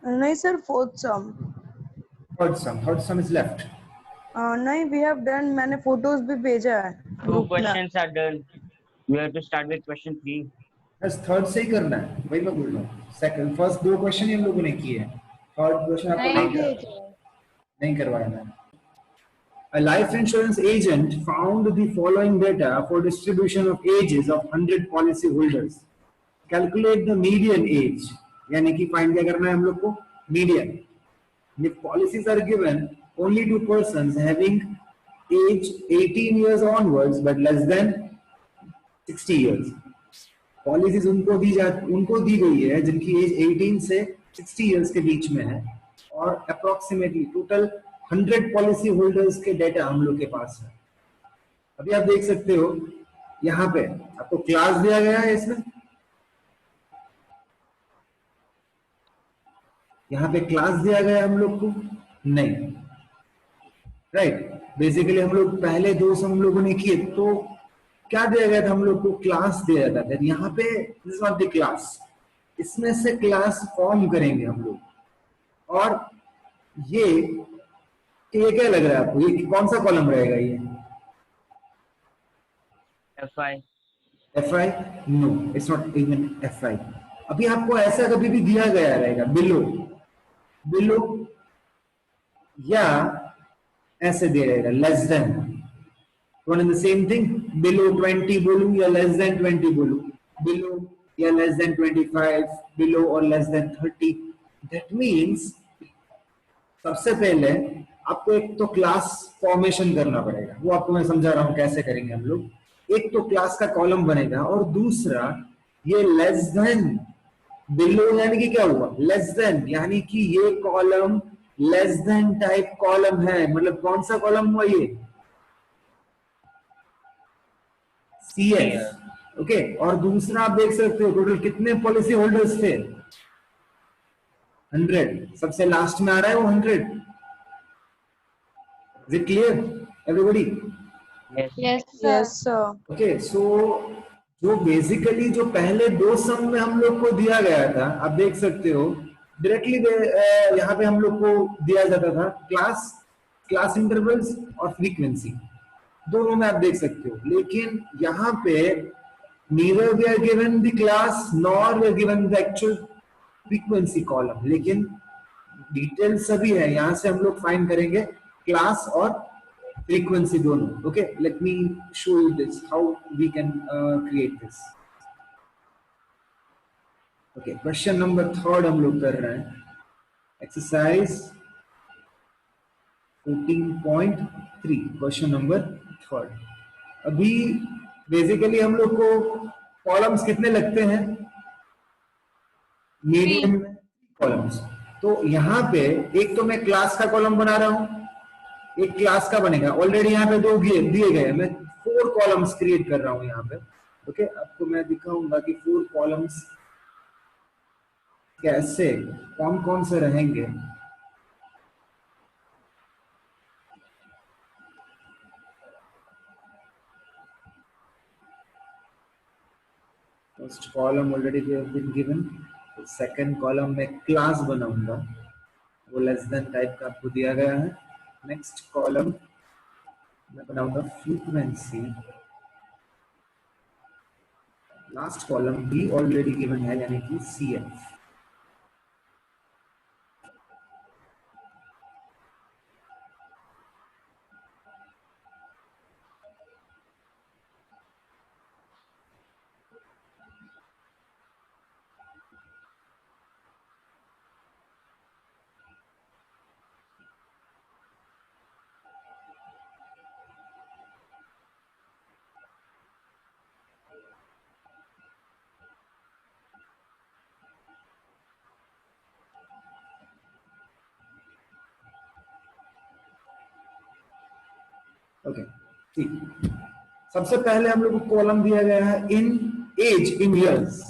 नहीं sir, fourth some. Third some is left. नहीं, we have done, मैंने photos भी भेजा है Two ग्रुप में। questions are done. You have to start with question 3. बस थर्ड से ही करना है, वही मैं बोल रहा हूँ। सेकंड फर्स्ट 2 क्वेश्चन हम लोगों ने किए हैं, थर्ड क्वेश्चन आपको नहीं करवाया मैंने। A life insurance agent found the following data for distribution of ages of 100 policy holders. Calculate the median age, यानी कि फाइंड क्या करना है हम लोग को, median. If policies are given only to persons having age 18 years onwards but less than 60 years, policies उनको दी गई है जिनकी एज 18 से 60 इयर्स के बीच में है, और अप्रोक्सीमेटली टोटल 100 पॉलिसी होल्डर्स के डेटा हम लोग के पास है। अभी आप देख सकते हो यहाँ पे आपको क्लास दिया गया है, इसमें यहाँ पे क्लास दिया गया है हम लोग को नहीं, राइट। बेसिकली हम लोग पहले 2 सम हम लोगों ने किए तो क्या दिया गया था, हम लोग को क्लास दिया जाता था। यहाँ पे this is not the class, इसमें से क्लास फॉर्म करेंगे हम लोग। और ये क्या लग रहा है आपको, ये कौन सा कॉलम रहेगा, ये FI. FI? No, it's not even FI। अभी आपको ऐसा कभी भी दिया गया रहेगा बिलो या ऐसे दिया रहेगा less than, one in the same thing. Below 20 बोलूं या लेस देन 20 बोलूं, बिलो या लेस देन 25, बिलो और लेस देन 30। दैट मीन्स सबसे पहले आपको एक तो क्लास फॉर्मेशन करना पड़ेगा, वो आपको मैं समझा रहा हूं कैसे करेंगे हम लोग। एक तो क्लास का कॉलम बनेगा, और दूसरा ये लेस देन, बिलो यानी कि क्या हुआ, लेस देन, यानी कि ये column less than type column है। मतलब कौन सा कॉलम हुआ, ये CF, ओके। और दूसरा आप देख सकते हो टोटल कितने पॉलिसी होल्डर्स थे, 100, सबसे लास्ट में आ रहा है वो 100। Is it clear, everybody? Yes. Yes sir. Okay, so जो बेसिकली जो पहले 2 सम में हम लोग को दिया गया था, आप देख सकते हो डायरेक्टली यहाँ पे हम लोग को दिया जाता था क्लास इंटरवल्स और फ्रीक्वेंसी, दोनों में आप देख सकते हो। लेकिन यहाँ पे neither we are given the class nor we are given the actual frequency column, लेकिन डिटेल सभी है। यहाँ से हम लोग फाइंड करेंगे क्लास और फ्रीक्वेंसी दोनों। Okay, let me show you this how we can create this. Okay, question number 3 हम लोग कर रहे हैं, एक्सरसाइज 14.3, क्वेश्चन नंबर 3। अभी बेसिकली हम लोग को कॉलम्स कितने लगते हैं, मीडियम में कॉलम्स। तो यहाँ पे एक तो मैं क्लास का कॉलम बना रहा हूं, एक क्लास का बनेगा। ऑलरेडी यहाँ पे 2 दिए गए, मैं 4 कॉलम्स क्रिएट कर रहा हूं यहाँ पे। ओके, आपको मैं दिखाऊंगा कि 4 कॉलम्स कैसे, कौन कौन से रहेंगे। First column already been given, second column में क्लास बनाऊंगा, वो लेस देन टाइप का आपको दिया गया है। नेक्स्ट कॉलम मैं बनाऊंगा फ्रीक्वेंसी, लास्ट कॉलम भी ऑलरेडी गिवन है यानी कि CF। ओके, ठीक। सबसे पहले हम लोग को कॉलम दिया गया है इन एज, इन इयर्स।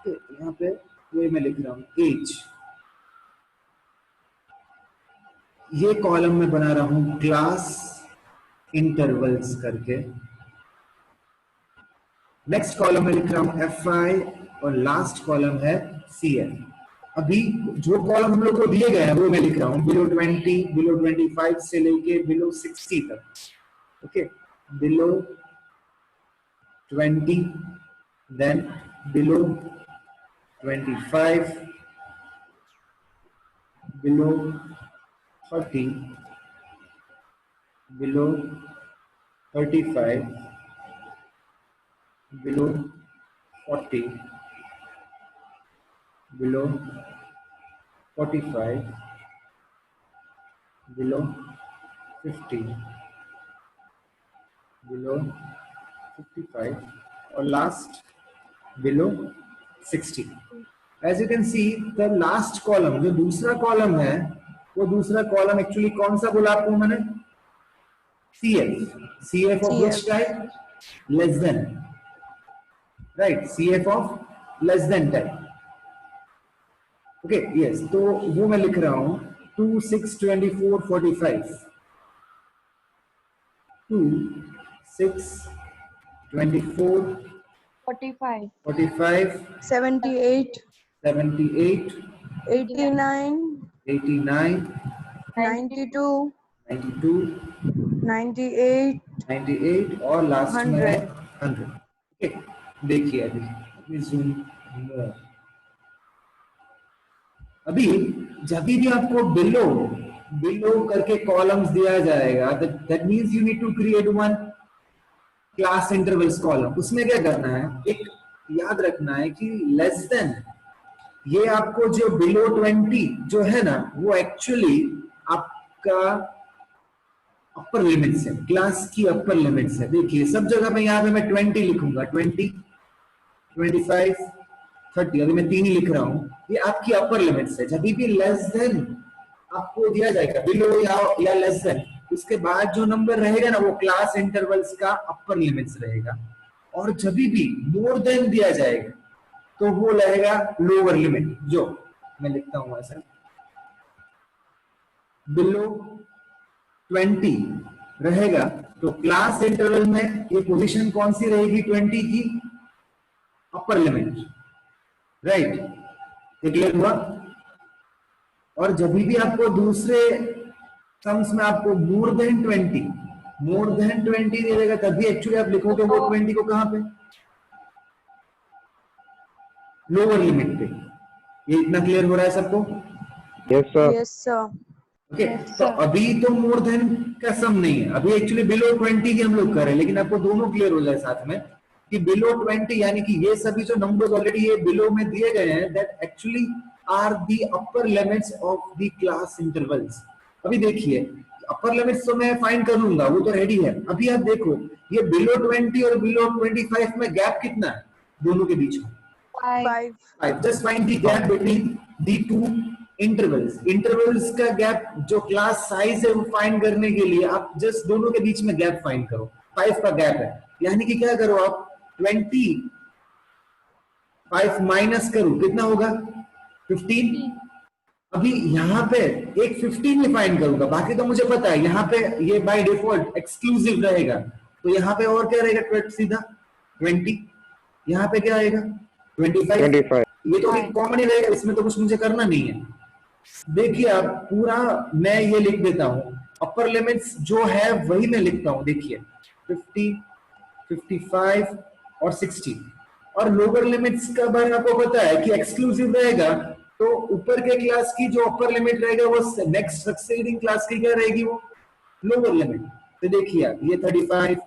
यहाँ पे ये मैं लिख रहा हूं एज, ये कॉलम में बना रहा हूं क्लास इंटरवल्स करके। नेक्स्ट कॉलम में लिख रहा हूं FI और लास्ट कॉलम है CF। अभी जो कॉलम हम लोग को दिए गए हैं वो मैं लिख रहा हूँ, बिलो 20, बिलो 25 से लेके बिलो 60 तक. Okay, below 20, then below 25, below 30, below 35, below 40, below 45, below 50, below 55, और last below 60. As you can see, the last column, जो दूसरा कॉलम है, वो दूसरा कॉलम एक्चुअली कौन सा बोला आपको मैंने? CF. CF of which type? Less than. Right, CF of less than type. Okay, yes. तो वो मैं लिख रहा हूँ 2, 6, 24, 45. 2, 6, 24, 45, 45, 78, 78, 89, 89, 92, 92, 98, 98 और लास्ट में 100. 100. ओके, देखिए अभी जूम मोर. अभी जब भी आपको बिलो बिलो करके कॉलम्स दिया जाएगा, that means you need to create one class intervals column. उसमें क्या करना है, एक याद रखना है कि लेस देन, ये आपको जो बिलो 20 जो है ना, वो एक्चुअली आपका अपर लिमिट्स है, क्लास की अपर लिमिट्स है. देखिए सब जगह पे यहाँ पे मैं 20 लिखूंगा, 20, 25, 30. अभी मैं 3 ही लिख रहा हूँ. ये आपकी अपर लिमिट्स है. जब भी लेस देन आपको दिया जाएगा, बिलो या लेस देन, उसके बाद जो नंबर रहेगा ना, वो क्लास इंटरवल्स का अपर लिमिट्स रहेगा. और जब भी मोर देन दिया जाएगा तो वो रहेगा लोअर लिमिट. जो मैं लिखता हूँ ऐसा, बिलो 20 रहेगा तो क्लास इंटरवल में ये पोजीशन कौन सी रहेगी? 20 की अपर लिमिट. राइट, क्लियर हुआ? और जब भी आपको दूसरे सम्स में आपको मोर देन 20 दे देगा, तभी एक्चुअली आप लिखोगे वो 20 को कहां पे? लोअर लिमिट पे. ये इतना क्लियर हो रहा है सबको? Yes, sir. Yes, sir. Okay, तो अभी तो मोर देन का सम नहीं है, अभी एक्चुअली बिलो 20 की हम लोग कर रहे हैं. लेकिन आपको दोनों क्लियर हो जाए साथ में कि बिलो 20 यानी कि ये सभी जो नंबर्स ऑलरेडी ये बिलो में दिए गए हैं, that actually are the upper limits of the class intervals. अभी देखिए अपर लिमिट्स तो मैं फाइंड कर लूंगा, वो तो रेडी है. अभी आप देखो ये बिलो 20 और बिलो 25 में गैप कितना है दोनों के बीच में? 5. Just find the gap between the two intervals. Intervals का गैप जो क्लास साइज है वो फाइंड करने के लिए आप जस्ट दोनों के बीच में गैप फाइंड करो. 5 का गैप है, यानी कि क्या करो आप 25 माइनस करो, कितना होगा? 15. अभी यहाँ पे एक 15 में फाइंड करूंगा, बाकी तो मुझे पता है यहाँ पे ये बाय डिफॉल्ट एक्सक्लूसिव रहेगा. तो यहाँ पे और क्या रहेगा? सीधा 20. यहाँ पे क्या आएगा? 25. ये तो कॉमन ही रहेगा, इसमें तो कुछ मुझे करना नहीं है. देखिए आप पूरा मैं ये लिख देता हूँ, अपर लिमिट्स जो है वही मैं लिखता हूँ. देखिए 50, 55 और 60. और लोअर लिमिट्स का बारे में आपको पता है कि एक्सक्लूसिव रहेगा, तो ऊपर के क्लास की जो अपर लिमिट रहेगा वो नेक्स्ट सक्सेडिंग क्लास की क्या रहेगी? वो लोअर लिमिट. तो देखिए आप ये 35,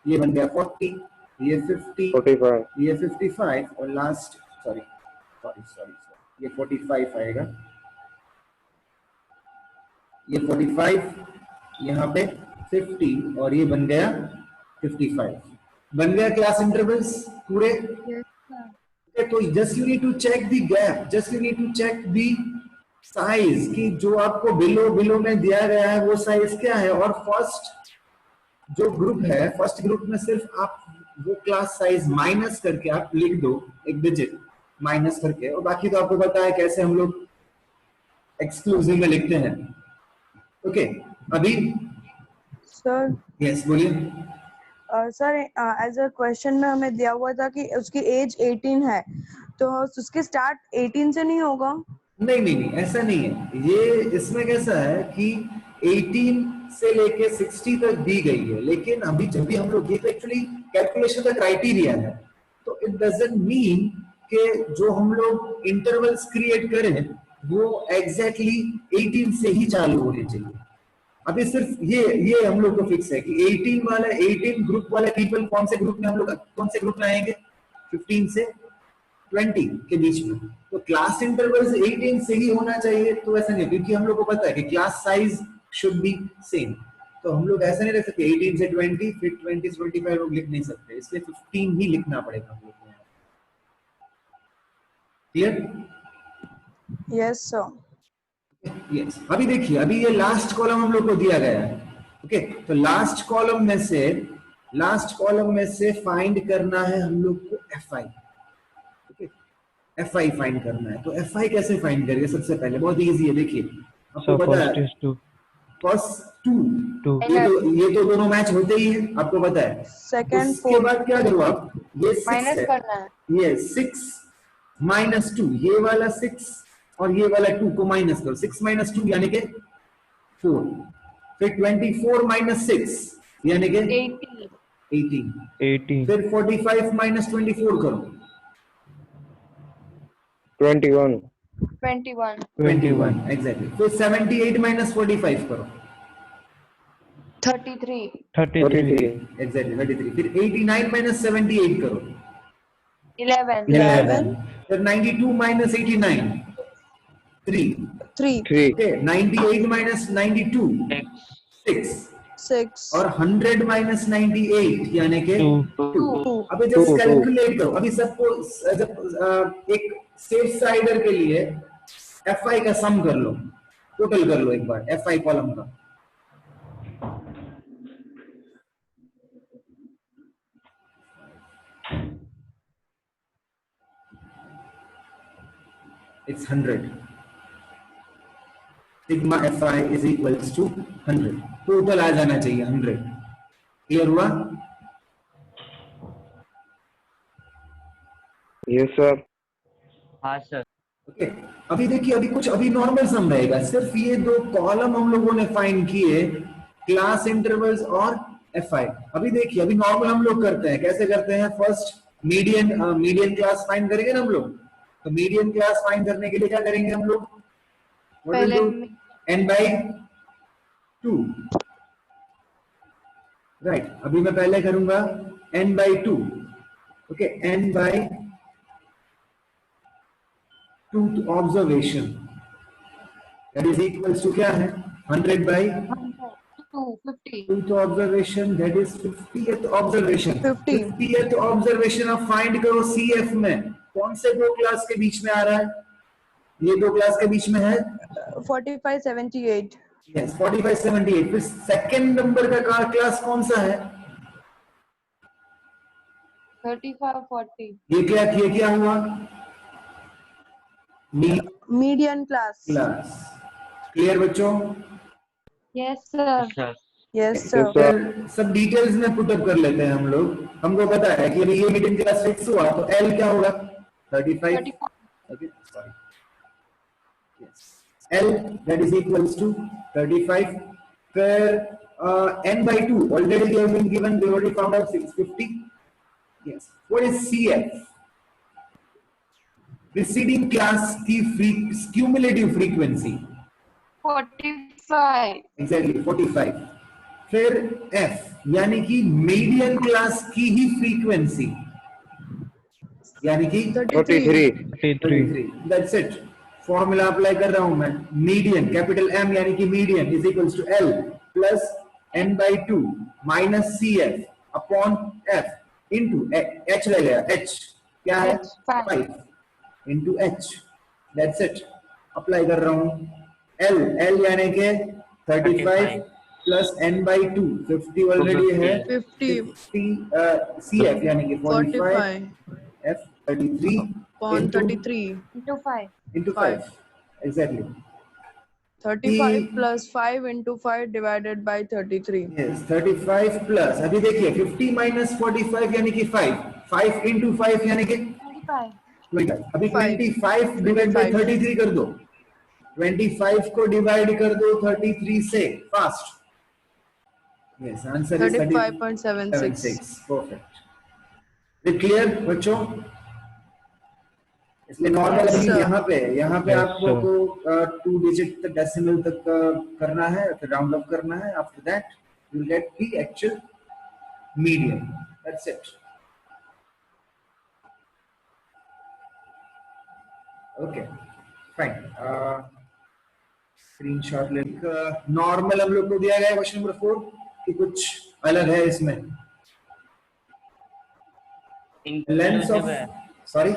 ये बन गया 40, ये 50, 45. ये 55 और लास्ट सॉरी ये 45 आएगा. ये 45, यहाँ पे 50 और ये बन गया 55. बन गया क्लास इंटरवल्स पूरे. तो just you need to check the gap, just you need to check the size कि जो आपको बिलो में दिया गया है वो साइज क्या है. और फर्स्ट जो ग्रुप है, फर्स्ट ग्रुप में सिर्फ आप वो क्लास साइज माइनस करके आप लिख दो, एक डिजिट माइनस करके, और बाकी तो आपको पता है कैसे हम लोग एक्सक्लूसिव में लिखते हैं. ओके, अभी सर यस बोलिए. सर एज अ क्वेश्चन में हमें दिया हुआ था कि उसकी एज 18 है, तो उसके स्टार्ट 18 से नहीं होगा? नहीं नहीं नहीं, ऐसा नहीं है। ये इसमें कैसा है कि 18 से लेके 60 तक दी गई है, लेकिन अभी जब भी हम लोग, ये तो एक्चुअली कैलकुलेशन का क्राइटेरिया है, तो इट डजंट मीन कि जो हम लोग इंटरवल्स क्रिएट करें वो एग्जैक्टली 18 से ही चालू होने चाहिए। अभी सिर्फ ये हम लोग को फिक्स है कि 18 वाला, 18 ग्रुप वाले पीपल कौन से ग्रुप में हम लोग, कौन से ग्रुप में आएंगे, 15 से 20 के बीच में। तो क्लास इंटरवल्स 18 से ही होना चाहिए, तो ऐसा नहीं, क्योंकि हम लोग को पता है कि class size should be same. तो हम लोग ऐसा नहीं रख सकते 18 से 20, फिर 20 से 25 लोग लिख नहीं सकते, इसलिए 15 ही लिखना पड़ेगा हम लोग को। क्लियर? Yes, sir. यस। अभी देखिए, अभी ये लास्ट कॉलम हम लोग को दिया गया है। ओके, तो लास्ट कॉलम में से फाइंड करना है हम लोग को FI। ओके, FI फाइंड करना है। तो FI कैसे फाइंड करेंगे? सबसे पहले बहुत इजी है, देखिए आपको पता है, फर्स्ट टू, ये तो दोनों मैच होते ही है, आपको पता है। Second, उसके fourth. बाद क्या करो आप, ये 6 माइनस है, करना है। ये 6 माइनस 2, ये वाला 6 और ये वाला 2 को माइनस करो, 6 माइनस 2 यानी कि 4। फिर 24 माइनस 6 यानी कि 18। फिर 45 माइनस 24 करो, 21 एग्जैक्टली। फिर 78 माइनस 45 करो, 33 एग्जैक्टली 33। फिर 89 माइनस 78 करो, 11 फिर 92 माइनस 89, 3। 3 okay, 98 minus 92, 6। 6. और 100 माइनस 98 यानी कि 2। अभी जस्ट Two. कैलकुलेट करो, अभी सबको जब एक सेफ साइडर के लिए FI का सम कर लो, टोटल कर लो एक बार FI कॉलम का। It's 100. Sigma FI is equals to 100. Total आ जाना चाहिए 100। क्लियर हुआ? Yes sir. हाँ सर। ओके, अभी देखिए, अभी नॉर्मल सम रहेगा, सिर्फ ये दो कॉलम हम लोगों ने फाइंड किए, क्लास इंटरवल्स और FI। अभी देखिए, अभी नॉर्मल हम लोग करते हैं, कैसे करते हैं, फर्स्ट मीडियन क्लास फाइंड करेंगे ना हम लोग। तो मीडियन क्लास फाइंड करने के लिए क्या करेंगे हम लोग, पहले n/2, राइट। अभी मैं पहले करूंगा n/2। Okay, n/2 observation that is equals to क्या है, 100/2 तो observation that is 50th observation. 50th observation आप फाइंड करो CF में, कौन से दो क्लास के बीच में आ रहा है, ये दो क्लास के बीच में है 45, 78. यस 45, 78। फिर सेकंड नंबर का क्लास कौन सा है, 35 40 ये क्या हुआ, Median class. क्लास। क्लियर बच्चों? Yes sir sir Yes, sir. फिर सब डिटेल्स में पुट अप कर लेते हैं हम लोग। हमको पता है कि अभी ये मीडियम क्लास फिक्स हुआ तो L क्या होगा, 35। Okay, sorry, L that is equals to 35। फिर n/2 already they have been given, they already found out 650। yes, what is CF, preceding class की cumulative frequency, 45 exactly 45। फिर F यानी कि median class की ही फ्रीक्वेंसी, यानी कि 33 दैट्स इट। फॉर्मूला अप्लाई कर रहा हूं मैं, मीडियन कैपिटल M यानी कि median is equals to L plus n/2 minus CF upon F into H ले गया, H क्या है, 5 into H, that's it. Apply कर रहा हूं L यानी कि 35 प्लस n/2 50 ऑलरेडी है, 50 CF यानी कि 45 45 F 33 upon 33 into 5 into 5 exactly 35 plus 5 into 5 divided by 33. yes 35 plus, अभी देखिए 50 minus 45 यानी कि 5 into 5 यानी कि 25 25। अभी 5 25 divided by 33 कर दो, 25 को डिवाइड कर दो 33 से, fast. Yes, answer is 35.76. Perfect. Clear बच्चों? इसलिए नॉर्मल Yes, अभी sir. यहाँ पे Yes, आपको sir. को 2 डिजिट तक डेसिमल तक करना है, फिर राउंड अप करना है। After that you will get the actual median. That's it. Okay fine. Screenshot ले। नॉर्मल हम लोग को दिया गया है क्वेश्चन नंबर 4 कि कुछ अलग है इसमें। लेंस इंक्लूसिव ऑफ, है, सॉरी,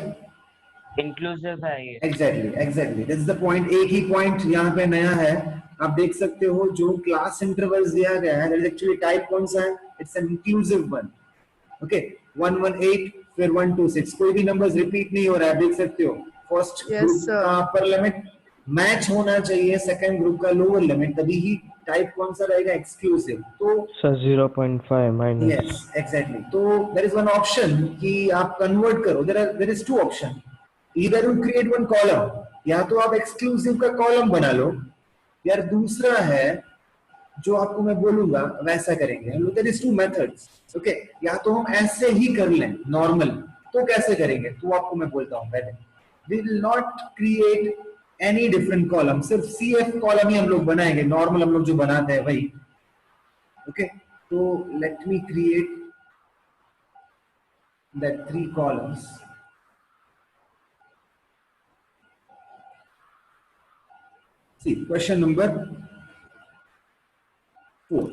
इंक्लूसिव है ये। Exactly that's the point. एक ही पॉइंट यहाँ पे नया है। आप देख सकते हो जो क्लास इंटरवल्स दिया गया है, दैट इज एक्चुअली टाइप कौन सा है? It's an inclusive one. Okay, 118 फिर 126, कोई भी नंबर्स रिपीट नहीं हो रहा है, देख सकते हो। First Yes, group sir. का अपर लिमिट मैच होना चाहिए सेकंड ग्रुप का लोअर लिमिट, तभी ही टाइप कौन सा रहेगा? एक्सक्लूसिव। तो Sir, 0.5 minus. Yes exactly. तो देयर इज वन ऑप्शन कि आप कन्वर्ट करो। There is two option, either you create one column, या तो आप एक्सक्लूसिव का कॉलम बना लो, या दूसरा है जो आपको मैं बोलूंगा वैसा करेंगे। There is two methods. Okay, या तो हम ऐसे ही कर लें नॉर्मल, तो कैसे करेंगे तो आपको मैं बोलता हूं पहले। We will not create any different column, सिर्फ सीएफ कॉलम ही हम लोग बनाएंगे, नॉर्मल हम लोग जो बनाते हैं वही। ओके, तो let me create that 3 columns. See question number 4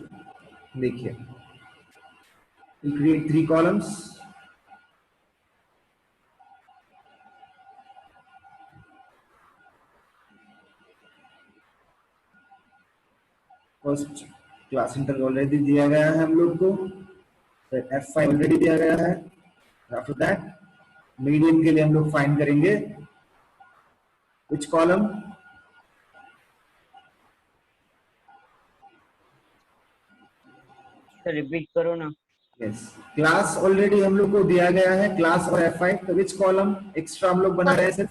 देखिए, we'll create 3 columns. First class interval already दिया गया है हम लोग को, फिर F5 ऑलरेडी दिया गया है। आफ्टर दैट मीडियन के लिए हम लोग फाइंड करेंगे which column? रिपीट करो ना। यस, क्लास ऑलरेडी हम लोग को दिया गया है, क्लास और F5, तो which column एक्स्ट्रा हम लोग बना रहे हैं? सिर्फ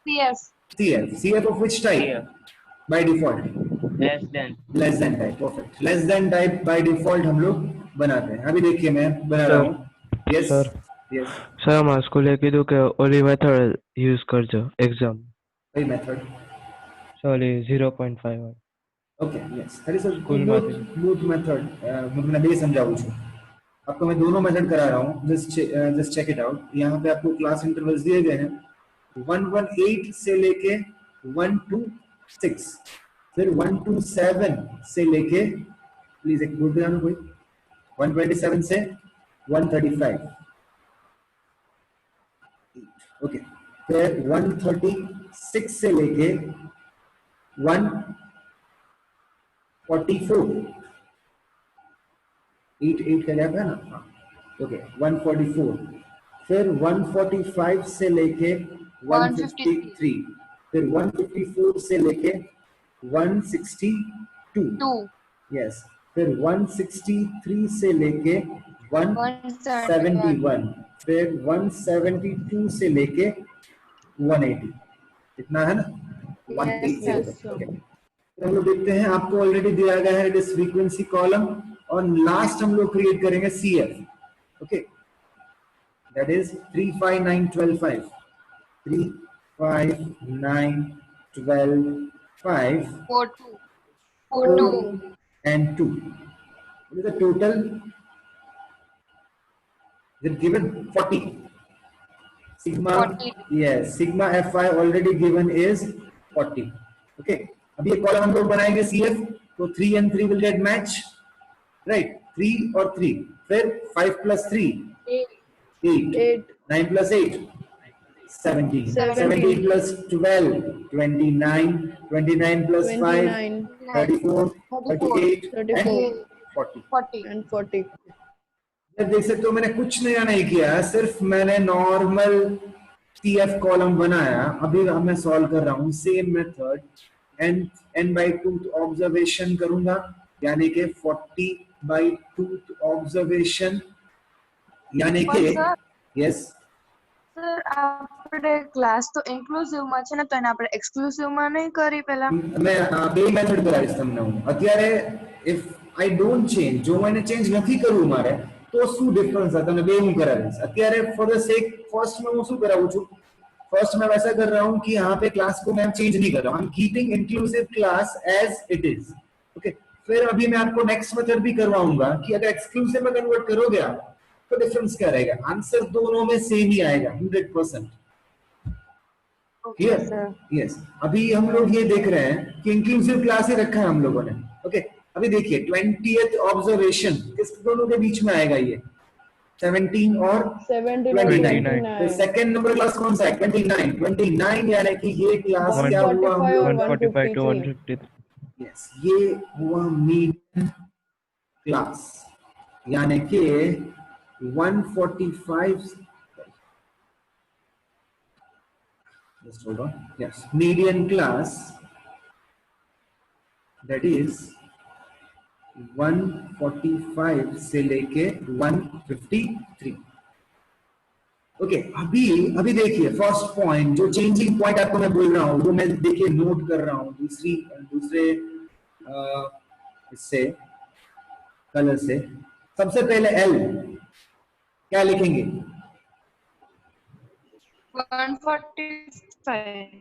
CS. CF of which type? By default less than type. Perfect, less than type by default हम लोग बनाते हैं। अभी देखिए मैं बना रहा हूँ। यस सर, यस, सर मैं स्कूल कीधु के ओली मेथड यूज करजो एग्जाम। कई मेथड? सॉरी 0.5। ओके यस, हरी सर स्कूल बोथ मेथड मैं नहीं समझाऊं છું आपको। मैं दोनों मेथड करा रहा हूँ, जस्ट चेक इट आउट। यहाँ पे आपको क्लास इंटरवल्स दिए गए हैं 118 से लेके 126, फिर 127 से लेके, प्लीज एक बोल देना कोई, 127 से 135। ओके, फिर 136 से लेके 144, 8 का गैप है ना। ओके, 144, फिर 145 से लेके 153, फिर 154 से लेके 162, यस, फिर 163 से लेके 171, फिर 172 से लेके 180। इतना है ना, 180। Yes, sir. Okay. हम लोग देखते हैं, आपको ऑलरेडी दिया गया है दिस फ्रीक्वेंसी कॉलम, और लास्ट हम लोग क्रिएट करेंगे CF। Okay, that is 3 5 9 12 5, 3 5 9 12 5, 4 and 2. What is the total? Is it given? 40. Sigma, 40. yes, sigma Fi already given is 40. Okay, अभी एक कॉलम हम लोग बनाएंगे CF, तो 3 and 3 will get match, right? 3 और 3, फिर 5 plus 3 8, 9 plus 8 17, 17 plus 12 29, 29 plus 5 34, 38 and 40 and 40. देख सकते हो मैंने कुछ नया नहीं किया, सिर्फ मैंने नॉर्मल CF कॉलम बनाया। अभी मैं सॉल्व कर रहा हूँ सेम मेथड, n/2 ऑब्जर्वेशन करूंगा, यानी कि 40/2 ऑब्जर्वेशन, यानी कि यस સર આપણે ક્લાસ તો ઇન્ક્લુઝિવ માં છે ને, તો એને આપણે એક્સક્લુઝિવ માં નહીં કરી પહેલા? मैं બે મેથડ કરાવીશ તમને હું અત્યારે. ઇફ આઈ ડોન્ટ ચેન્જ, જો મને ચેન્જ નથી કરવું મારે, તો શું ડિફરન્સ है તમને બે હું કરાવીશ. અત્યારે ફॉर द सेक फर्स्ट में હું શું કરાવું છું, फर्स्ट मैं वैसा कर रहा हूँ कि यहाँ पे क्लास को मैं चेंज नहीं कर रहा हूँ, I am keeping inclusive class as it is. Okay, फिर अभी मैं आपको नेक्स्ट मेथड भी करवाऊंगा कि अगर एक्सक्लूसिव में कन्वर्ट करोगे आप तो डिफरेंस क्या रहेगा. आंसर दोनों में सेम ही आएगा 100%. क्लियर? यस. अभी हम लोग ये देख रहे हैं कि इंक्लूसिव क्लास ही रखा है हम लोगों ने. ओके, अभी देखिए 20th ऑब्जर्वेशन किस दोनों के बीच में आएगा, ये 17 और 29. तो सेकंड नंबर क्लास कौन सा है? 29 यानी कि ये क्लास क्या हुआ? 145 to 150. यस, ये हुआ मीडियन क्लास, यानी कि 145. Just hold on. Yes, median class, that is 145 से लेके 153. ओके, अभी देखिए फर्स्ट पॉइंट, जो चेंजिंग पॉइंट आपको मैं बोल रहा हूँ वो मैं देखिए नोट कर रहा हूँ दूसरे इससे कलर से. सबसे पहले एल क्या लिखेंगे?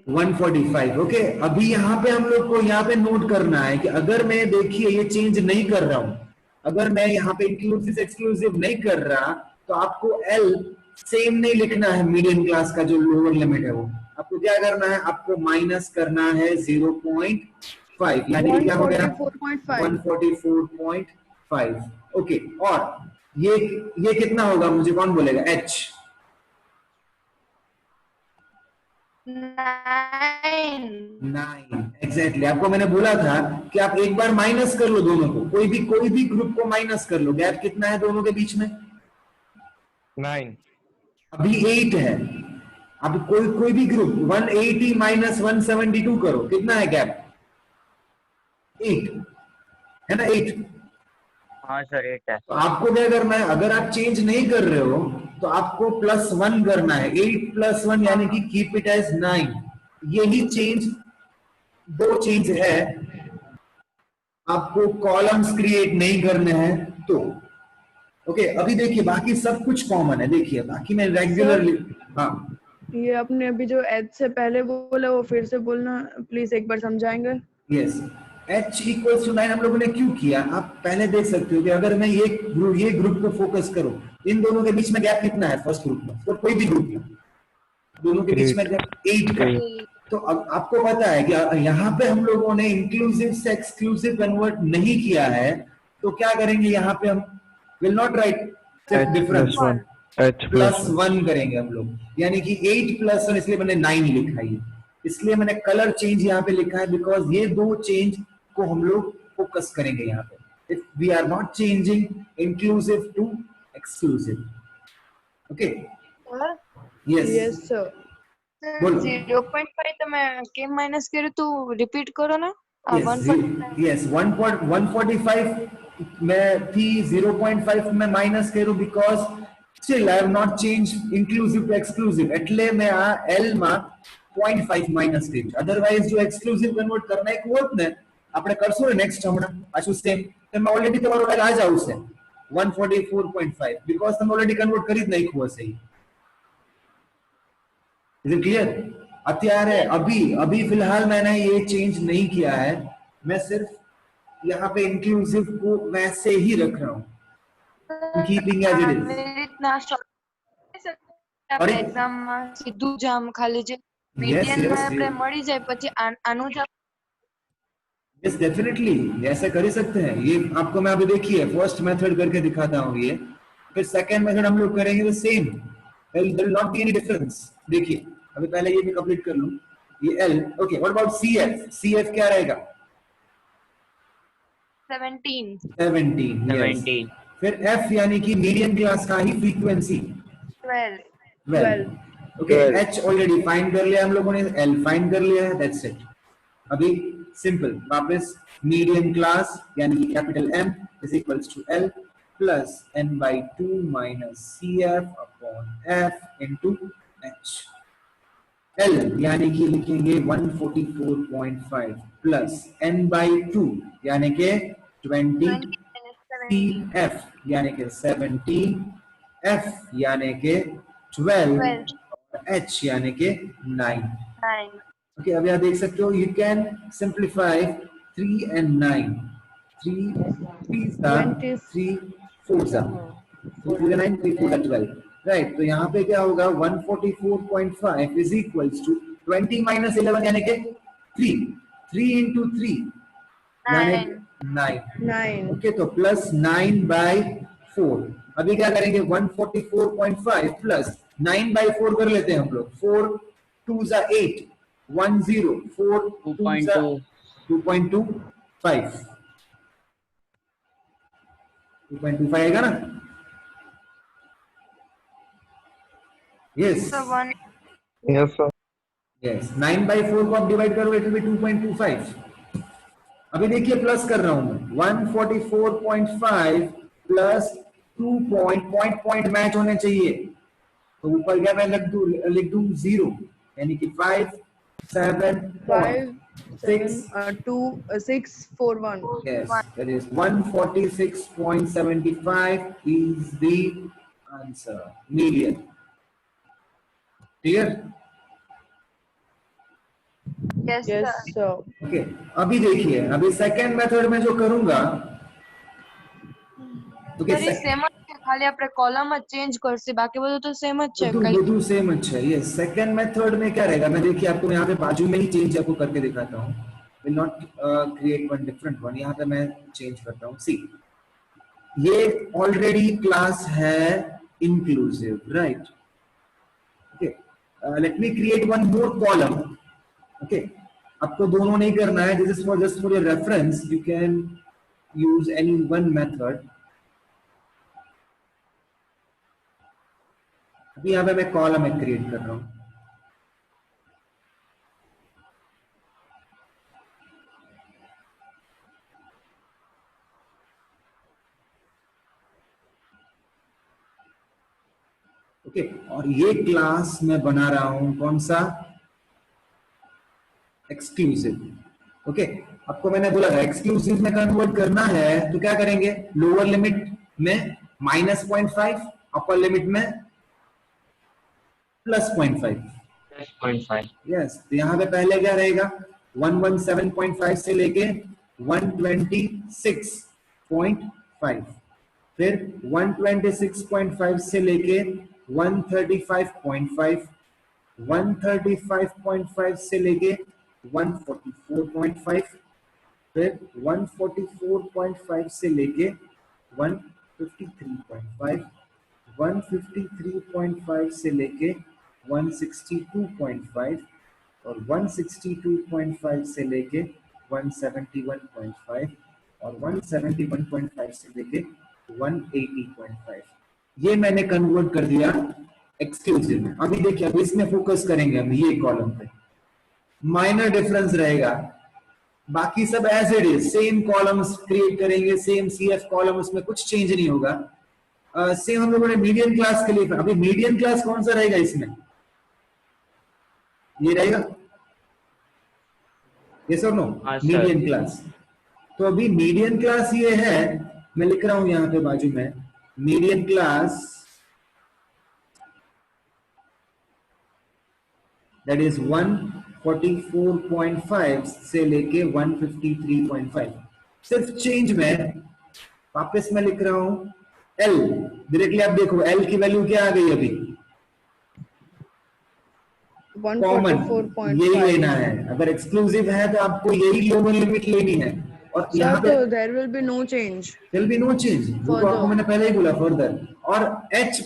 145. ओके, अभी यहाँ पे हम लोग को यहाँ पे नोट करना है कि अगर मैं देखिए ये चेंज नहीं कर रहा हूँ, अगर मैं यहाँ पे इंक्लूसिव एक्सक्लूसिव नहीं कर रहा, तो आपको एल सेम नहीं लिखना है. मीडियन क्लास का जो लोअर लिमिट है वो आपको क्या करना है, आपको माइनस करना है 0.5, यानी क्या हो गया 144.5. ओके, और ये कितना होगा मुझे कौन बोलेगा? एच 9. एग्जैक्टली, आपको मैंने बोला था कि आप एक बार माइनस कर लो दोनों को, कोई भी ग्रुप को माइनस कर लो. गैप कितना है दोनों के बीच में? 9. अभी 8 है. अब कोई भी ग्रुप 180 माइनस 172 करो, कितना है गैप? 8 है ना, 8. हाँ सर 8 है. तो आपको क्या करना है, अगर आप चेंज नहीं कर रहे हो तो आपको +1 करना है. 8 + 1 यानी कि कीप इट एज 9. यही चेंज, दो चेंज है. आपको कॉलम्स क्रिएट नहीं करने हैं तो. ओके, अभी देखिए बाकी सब कुछ कॉमन है. देखिए बाकी मैं रेगुलरली, हाँ ये आपने अभी जो एच से पहले बोला वो फिर से बोलना प्लीज, एक बार समझाएंगे? यस, h = 9 हम लोगों ने क्यों किया, आप पहले देख सकते हो कि अगर मैं ये ग्रुप को फोकस करूं, इन दोनों के बीच में गैप कितना है फर्स्ट ग्रुप में, तो कोई भी ग्रुप में दोनों के बीच में गैप 8 का. तो अब आपको पता है कि यहाँ पे हम लोगों ने इंक्लूसिव से एक्सक्लूसिव कन्वर्ट नहीं किया है, तो क्या करेंगे यहाँ पे हम विल नॉट राइट डिफरेंस, +1 करेंगे हम लोग, यानी कि 8 + 1, इसलिए मैंने 9 लिखा है. इसलिए मैंने कलर चेंज यहाँ पे लिखा है, बिकॉज ये दो चेंज को हम लोग फोकस करेंगे यहाँ पे. If we are not changing inclusive to exclusive. Okay, yes sir. बोलो. 0.5 તમે કેમ માઈનસ કર્યું તું રિપીટ કરો ना? yes 145 में थी, 0.5 में माइनस करूं because still I have not change inclusive to exclusive, એટલે मैं આ L માં 0.5 માઈનસ કર્યું. અધરવાઇઝ જો એક્સક્લુઝિવ કન્વર્ટ કરના એક હોત ને, આપણે કરશું ને નેક્સ્ટ હમણાં પાછું સેમ, તમે ઓલરેડી તમારો L આ જ આવશે 144.5, બીકોઝ તમે ઓલરેડી કન્વર્ટ કરી જ નાખ્યું હશે. Is it clear? અત્યારે अभी फिलहाल मैंने ये चेंज नहीं किया है, मैं सिर्फ यहाँ पे इंक्लूसिव को वैसे ही रख रहा हूँ, कीपिंग एज इट इज. આપણે એક્ઝામ માં સીધું જામ ખાલી જે મીડિયન માં આપણે મળી જાય પછી આનું જ. यस डेफिनेटली ऐसा कर ही सकते हैं. ये आपको मैं अभी देखिए फर्स्ट मेथड करके दिखाता हूँ ये, फिर सेकंड मेथड हम लोग करेंगे the same. There will not be any difference. देखिए अभी पहले ये भी कंप्लीट कर लूं, ये L. Okay, what about CF क्या रहेगा? 17. फिर F यानी कि मीडियन क्लास का ही frequency 12. Okay, H already find कर लिया हम लोगों ने, L फाइंड कर लिया है, दैट्स इट. अभी सिंपल वापस मीडियन क्लास यानी कि capital M is equals to L plus n/2 minus CF upon F into H. L यानी कि लिखेंगे 144.5 प्लस n बाई 2 यानी कि 20, 20 सी एफ यानी कि 17, एफ यानी कि 12 12 और एच यानी कि 9। 9 ओके, अब यहाँ देख सकते हो, you can simplify 3 and 9। 3 3 4 9 3 4 12, right. तो यहाँ पे क्या होगा, 144.5 इज इक्वल्स टू 20 माइनस 11 यानी कि 3, 3 इंटू 3 यानी 9 9। 9 ओके, तो प्लस 9 बाई 4। अभी क्या करेंगे, 144.5 प्लस 9 बाई 4 कर लेते हैं हम लोग। 4 2 जा 8, 1 0, 4 2 जा 2.25, 2.25 आएगा ना? Yes so 1 Yes, sir. Yes, 9 by 4 को आप डिवाइड करो, इट विल बी 2.25। अभी देखिए प्लस कर रहा हूं मैं, 144.5 प्लस 2 पॉइंट मैच होने चाहिए, तो ऊपर क्या मैं लिख दूं 0, यानी कि 5 7 5 7 6। 2 6 4 1 Yes, that is 146.75 is the answer. Median. Clear? yes yes sir sir Okay. अभी देखिए, अभी सेकेंड मेथड में जो करूंगा, સર એ સેમ જ છે ખાલી આપણે કોલમ જ ચેન્જ કરશે બાકી બધું તો સેમ જ છે કઈ બધું सेम अच्छा है। ये सेकेंड मेथड में क्या रहेगा, मैं देखिए आपको यहाँ पे बाजू में ही चेंज आपको करके दिखाता हूँ। Will not create one different one, यहाँ पे मैं चेंज करता हूँ। सी, ये ऑलरेडी क्लास है inclusive, right? Okay, let me create one more column. Okay, आपको दोनों नहीं करना है, this is for just for your reference, you can use any one method. अभी यहाँ पे मैं कॉलम एक क्रिएट कर रहा हूँ। ओके, और ये क्लास मैं बना रहा हूं कौन सा, एक्सक्लूसिव। ओके, आपको मैंने बोला था एक्सक्लूसिव में कन्वर्ट करना है तो क्या करेंगे, लोअर लिमिट में -0.5, अपर लिमिट में +0.5। +0.5 यस, तो यहाँ पे पहले क्या रहेगा, 117.5 से लेके 126.5, फिर 126.5 से लेके 135.5, 135.5 से लेके 144.5, फिर 144.5 से लेके 153.5, 153.5 से लेके 162.5 और 162.5 से लेके 171.5 और 171.5 से लेके 180.5। ये मैंने कन्वर्ट कर दिया एक्सक्लूसिव में। अभी देखिए, अब इसमें फोकस करेंगे हम ये कॉलम पे, माइनर डिफरेंस रहेगा, बाकी सब as it is same columns create करेंगे, सेम सीएफ कॉलम, उसमें कुछ चेंज नहीं होगा। सेम हम लोगों ने मीडियन क्लास के लिए, अभी मीडियन क्लास कौन सा रहेगा इसमें, ये रहेगा, ये सब नो मीडियन क्लास। तो अभी मीडियन क्लास ये है, मैं लिख रहा हूं यहां पे बाजू में, मीडियन क्लास दैट इज 144.5 से लेके 153.5। सिर्फ चेंज में वापस मैं लिख रहा हूं एल, डायरेक्टली आप देखो एल की वैल्यू क्या आ गई, अभी कॉमन यही लेना है। अगर एक्सक्लूसिव है तो आपको यही लोअर लिमिट लेनी है, और यहाँ पे there will be no change there will be no change, वो तो आपको मैंने पहले ही बोला फर्दर। और एच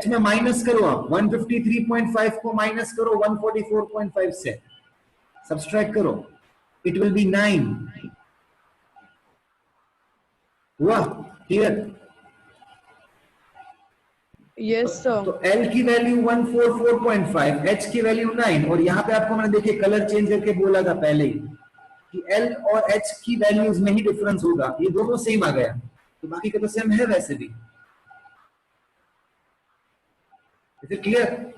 में माइनस करो आप, 153.5 को माइनस करो 144.5 से, सब्सट्रैक्ट करो, इट विल बी 9। हुआ क्लियर? yes sir तो L की वैल्यू 144.5, H की वैल्यू 9, और यहाँ पे आपको मैंने देखिए कलर चेंज करके बोला था पहले ही कि L और H की वैल्यूज में ही डिफरेंस होगा, ये दोनों सेम आ गया, तो बाकी का तो सेम है वैसे भी। Is it clear?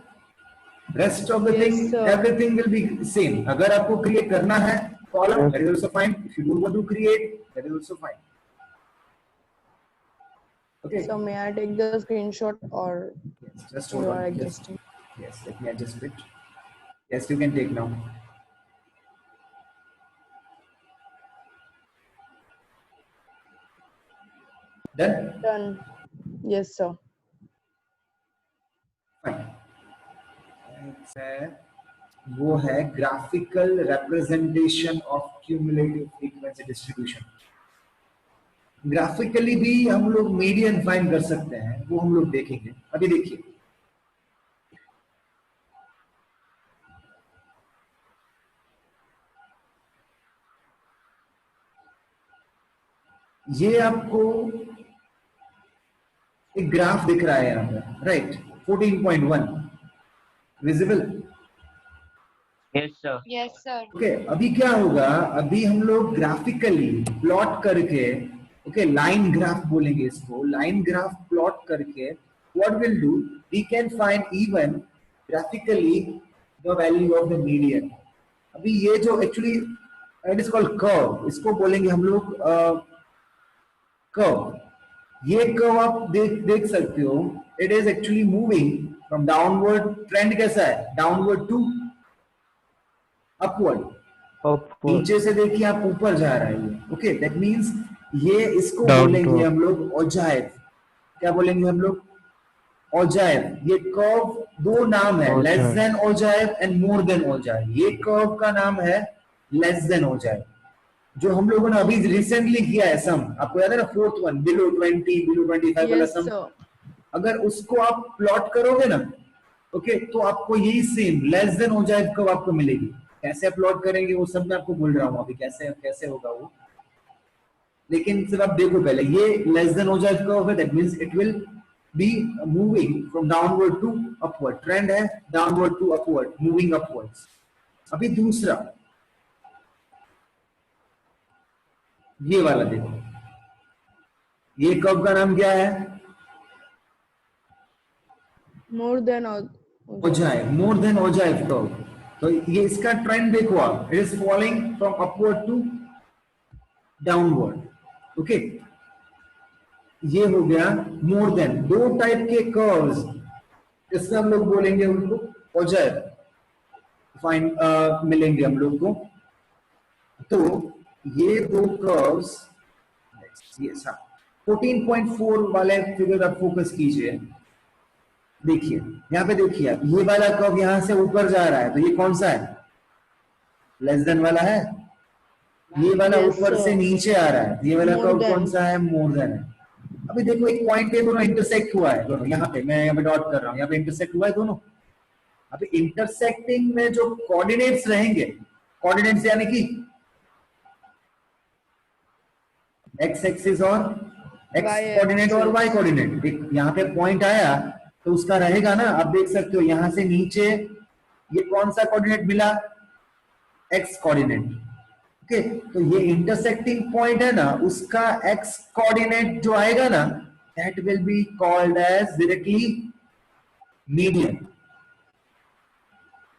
Rest of the Yes, thing, sir. everything will be same. अगर आपको create करना है column, that is also fine. If you don't want to create, that is also fine. Okay. So may I take the screenshot or Yes, just you hold are on. adjusting? Yes, let me adjust it. Yes, you can take now. Done? Done. Yes, sir. Fine. Next है, वो है graphical representation of cumulative frequency distribution. Graphically भी हम लोग median find कर सकते हैं, वो हम लोग देखेंगे. अभी देखिए, ये आपको एक ग्राफ दिख रहा है यहाँ पर, right? 14.1 visible. Yes sir. Yes sir. Okay, अभी क्या होगा, अभी हम लोग ग्राफिकली प्लॉट करके, ओके, लाइन ग्राफ बोलेंगे इसको, लाइन ग्राफ प्लॉट करके what will do, we can find even graphically the value of the median. अभी ये जो actually it is called curve, इसको बोलेंगे हम लोग कर्व. ये कर्व आप देख सकते हो, it is actually moving from downward. Trend कैसा है? Downward to upward. Upward. नीचे से देखिए आप ऊपर जा रहा है ये. ओके, दैट मींस ये इसको Down बोलेंगे to हम लोग ओजाइव. क्या बोलेंगे हम लोग? ओजाइव. ये कर्व दो नाम है, ogive. Less than ogive and more than ogive. ये कर्व का नाम है लेस देन ओजाइव, जो हम लोगों ने अभी रिसेंटली किया है सम. आपको याद है ना, फोर्थ वन, बिलो 20 बिलो 25 वाला Yes, सम. sir. अगर उसको आप प्लॉट करोगे ना, ओके, तो आपको यही same less than ogive curve आपको मिलेगी. कैसे प्लॉट करेंगे वो सब मैं आपको बोल रहा हूँ अभी, कैसे कैसे होगा वो. लेकिन सिर्फ आप देखो पहले, ये लेस देन ओजाइव कर्व है, that means it will be moving from downward to upward. Trend है downward to upward, moving upwards. अभी दूसरा ये वाला देखो, ये कर्व का नाम क्या है? More than ogive, more than ogive curve. तो ये इसका ट्रेंड देखो आप, it is following from upward to downward. Okay, ये हो गया मोर देन. दो टाइप के कर्व्स, इसमें हम लोग बोलेंगे उनको ओजाइव फाइन मिलेंगे हम लोग को. तो ये दो कर्व्स, ये 14.4 वाले फिगर आप फोकस कीजिए. देखिए यहाँ पे, देखिए आप, ये वाला कर्व यहाँ से ऊपर जा रहा है, तो ये कौन सा है? लेस देन वाला है. ये वाला Yes, ऊपर sir. से नीचे आ रहा है, ये वाला More कर्व than. कौन सा है? मोर देन है. अभी देखो एक पॉइंट पे दोनों इंटरसेक्ट हुआ है, दोनों यहाँ पे, मैं यहाँ पे डॉट कर रहा हूँ, यहाँ पे इंटरसेक्ट हुआ है दोनों. अभी इंटरसेक्टिंग में जो कोऑर्डिनेट्स रहेंगे, कोऑर्डिनेट्स यानी कि एक्स एक्सिस और एक्स Y कोऑर्डिनेट और axis. Y coordinate. एक यहाँ पे पॉइंट आया तो उसका रहेगा ना, आप देख सकते हो यहाँ से नीचे ये कौन सा कोऑर्डिनेट मिला? X coordinate. ओके, तो ये इंटरसेक्टिंग पॉइंट है ना, उसका एक्स कोऑर्डिनेट जो आएगा ना, that will be called as directly median.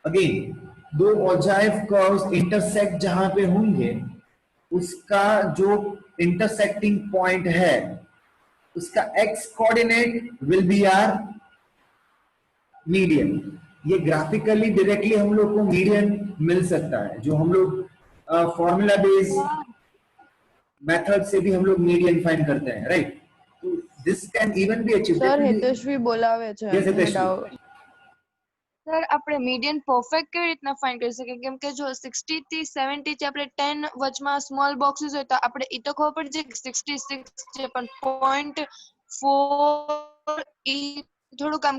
Again, दो ओजाइव कर्व्स इंटरसेक्ट जहां पे होंगे, उसका जो इंटरसेक्टिंग पॉइंट है, उसका X coordinate will be our median. ये ग्राफिकली डायरेक्टली हम लोग को मीडियन मिल सकता है, जो हम लोग फॉर्मूला बेस्ड मेथड से भी हम लोग मीडियन फाइंड करते हैं, राइट? तो this can even be achieved. Sir, Hiteshbhai બોલાવે છે. Yes, હિતેશભાઈ. મેં સર આપણે મીડિયન પરફેક્ટ કેવી રીતના ફાઇન્ડ કરી શકીએ? કેમ કે જો 60 થી 70 થી આપણે 10 વચમાં સ્મોલ બોક્सेस હોય તો આપણે ઈ તો ખબર પડી જાય કે 66 છે, પણ 0.4 ઈ થોડુંક આમ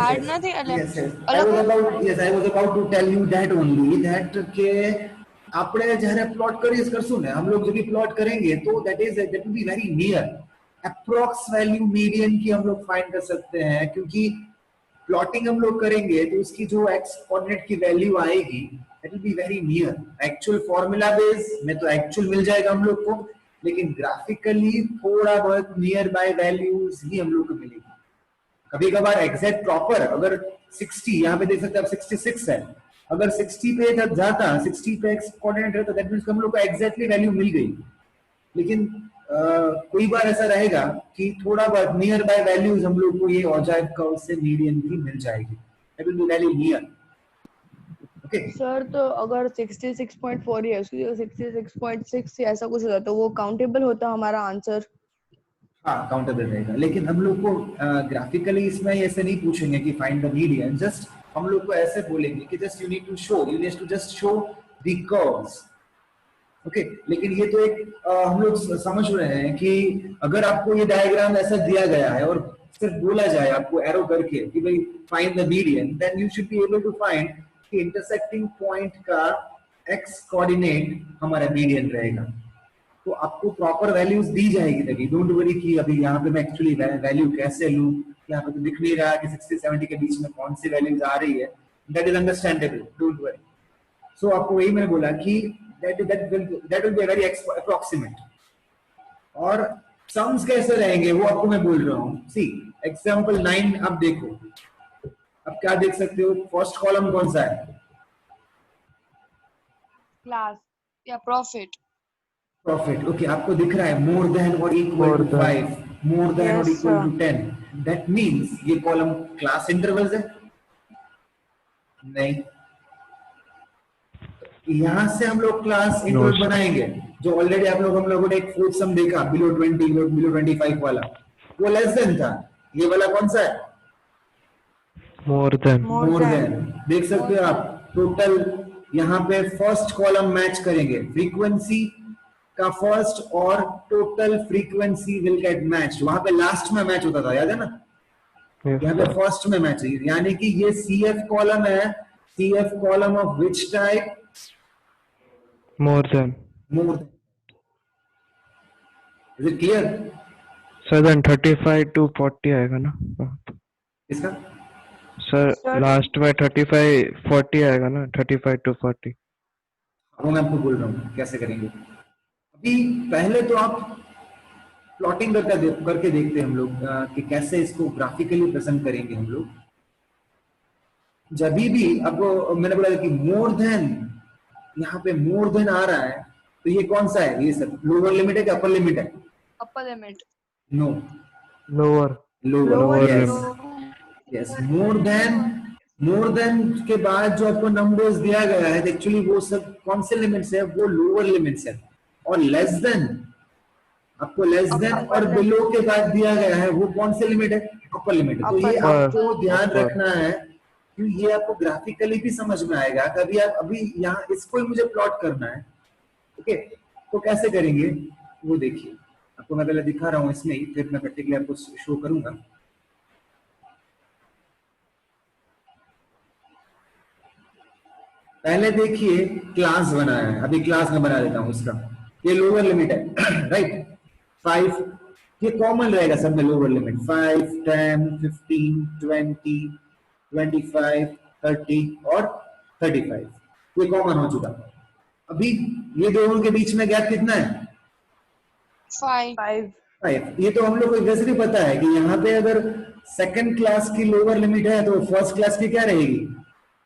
હાર્ડ નથી, એટલે yes. અલગ I was about to tell you that only that કે આપણે જ્યારે પ્લોટ કરશું ને, हम लोग जब भी प्लॉट करेंगे तो that will be very near approx value median की हम लोग फाइंड कर सकते हैं, क्योंकि प्लॉटिंग हम लोग करेंगे तो उसकी जो एक्स कोऑर्डिनेट की वैल्यू आएगी that will be very near. Actual formula base में तो एक्चुअल मिल जाएगा हम लोग को, लेकिन ग्राफिकली थोड़ा बहुत नियर बाय वैल्यूज ही हम लोग को मिलेगी. कभी कभार एग्जैक्ट प्रॉपर अगर 60 यहाँ पे देख सकते हैं आप 66 है, अगर 60 पे जब जाता 60 पे एक्स कोऑर्डिनेट है तो दैट मींस हम लोग को एग्जैक्टली वैल्यू मिल गई। लेकिन कोई बार ऐसा रहेगा कि थोड़ा बहुत नियर बाय वैल्यूज हम लोग को ये ऑजाइव कर्व से मीडियन भी मिल जाएगी, that will be very near. Okay sir तो अगर 66.4 है उसकी जगह 66.6 या ऐसा कुछ होता तो वो काउंटेबल होता हमारा आंसर। हाँ काउंटेबल रहेगा, लेकिन हम लोग को ग्राफिकली इसमें ऐसे नहीं पूछेंगे कि फाइंड द मीडियन, जस्ट हम लोग को ऐसे बोलेंगे कि just you need to just show the curves. Okay लेकिन ये तो एक हम लोग समझ रहे हैं कि अगर आपको ये डायग्राम ऐसा दिया गया है और सिर्फ बोला जाए आपको एरो करके कि भाई find the median, then you should be able to find कि इंटरसेक्टिंग पॉइंट का एक्स कोऑर्डिनेट हमारा मीडियन रहेगा। तो आपको प्रॉपर वैल्यूज दी जाएगी तभी, डोंट वरी कि अभी यहाँ पे मैं एक्चुअली वैल्यू कैसे लूं, यहाँ पे तो दिख नहीं रहा कि 60-70 के बीच में कौन सी वैल्यूज आ रही है, that is understandable, don't worry. So आपको वही मैंने बोला कि that will be a very approximate। और सम्स कैसे रहेंगे वो आपको मैं बोल रहा हूँ। सी एग्जांपल 9 अब देखो, अब क्या देख सकते हो, फर्स्ट कॉलम कौन सा है? क्लास या प्रॉफिट। प्रॉफिट। ओके आपको दिख रहा है मोर देन और इक्वल टू 5, मोर देन और Yes, equal sir. To 10, that means ये कॉलम क्लास इंटरवल्स है। नहीं, यहां से हम लोग क्लास इंटरवल sir. बनाएंगे जो ऑलरेडी हम लोगों ने एक फोर्थ सम देखा बिलो 20 बिलो 25 वाला, वो लेस देन था। ये वाला कौन सा है? More than. More than. देख सकते हो आप टोटल यहाँ पे फर्स्ट कॉलम मैच करेंगे, फ्रीक्वेंसी का फर्स्ट और total frequency will get matched. वहां पे लास्ट में मैच होता था, याद है ना? Yes, यहाँ पे sir. फर्स्ट में मैच है, यानी कि ये CF कॉलम है। CF column of which type? More than. More. Is it clear? Sir, then 35 to 40 आएगा ना? इसका Sir, Sir. last में 35 40 आएगा ना? 35 to 40. वो मैं आपको बोल रहा हूँ कैसे करेंगे। अभी पहले तो आप प्लॉटिंग करके देखते हैं हम लोग कि कैसे इसको ग्राफिकली प्रेजेंट करेंगे हम लोग। जब भी आपको मैंने बोला कि मोर देन, यहाँ पे मोर देन आ रहा है तो ये कौन सा है? ये सब लोअर लिमिट है कि अपर लिमिट है? Upper limit. No, Lower. Lower. Lower yes limit. Yes, more than के बाद जो आपको नंबर्स दिया गया है एक्चुअली वो सब कौन से लिमिट्स है? वो लोअर लिमिट्स है। और लेस देन, आपको लेस देन और बिलो के बाद दिया गया है वो कौन से लिमिट है? Upper limit. तो ये Upper. आपको ध्यान Upper. रखना है कि ये आपको ग्राफिकली भी समझ में आएगा। कभी आप अभी यहाँ इसको ही मुझे प्लॉट करना है, ओके तो कैसे करेंगे वो देखिए। आपको मैं पहले दिखा रहा हूँ इसमें ही, फिर मैं प्रैक्टिकली आपको शो करूंगा। पहले देखिए क्लास बनाया है, अभी क्लास में बना देता हूँ इसका। ये लोअर लिमिट है राइट, 5 ये कॉमन रहेगा सब में लोअर लिमिट। 5, 10, 15, 20, 25, 30 और 35 ये कॉमन हो चुका। अभी ये दोनों के बीच में गैप कितना है? 5। 5। ये तो हम लोग को वैसे भी पता है कि यहाँ पे अगर सेकंड क्लास की लोअर लिमिट है तो फर्स्ट क्लास की क्या रहेगी?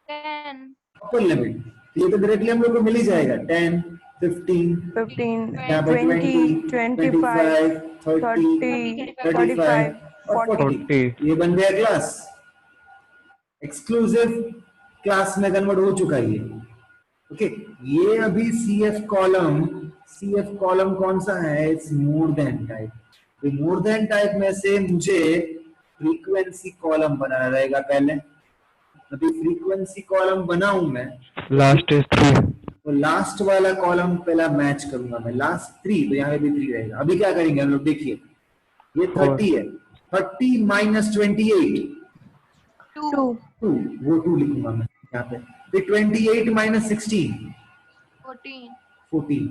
10। Upper limit. ये तो डायरेक्टली हम लोग को मिल ही जाएगा। 10, 15, 15, 20, 25, 30, 35 और 40। 40. ये बन गया क्लास, एक्सक्लूसिव क्लास में कन्वर्ट हो चुका है ये। ओके ये अभी CF कॉलम कौन सा है? It's more than type. तो मोर देन टाइप में से मुझे फ्रीक्वेंसी कॉलम बनाना रहेगा पहले। अभी फ्रीक्वेंसी कॉलम बनाऊं मैं, Last is 3. तो लास्ट वाला कॉलम पहला मैच करूंगा मैं। लास्ट 3 तो यहाँ पे भी 3 रहेगा। अभी क्या करेंगे हम लोग देखिए, ये 30 है, 30 माइनस 28 2 2, वो 2 लिखूंगा मैं यहाँ पे। फिर 28 माइनस 16 14। 14,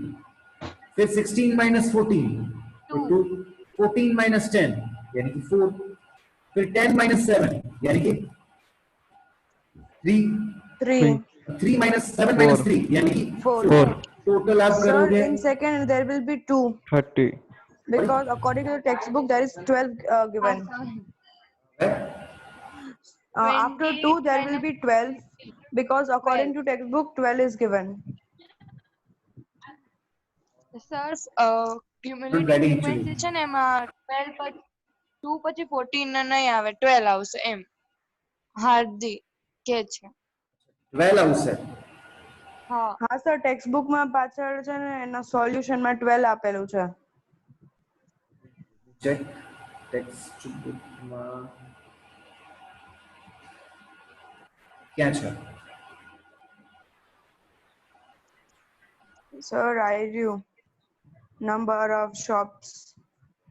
फिर 16 माइनस 14 तो 2, 14 माइनस 10 यानी कि 4, फिर 10 माइनस 7 यानी कि 3, 3 3 माइनस 7 माइनस 3 यानी कि 4 4. टोटल आप Sir, करोगे in second there will be 2 30. because according to the textbook there is 12 given. After 2 there will be 12 because according to textbook 12 is given. Sir Not cumulative getting frequency actually. છે ને એમાં 12 પછી 2 પછી 14 નહીં આવે 12 આવશે એમ હાર્દિ કે છે 12 આવશે. હા સર ટેક્સ્ટબુક માં પાછળ છે ને એના સોલ્યુશન માં 12 આપેલું છે. ચેક ટેક્સ્ટ બુકમાં ક્યાં છે? Sir, I review number of shops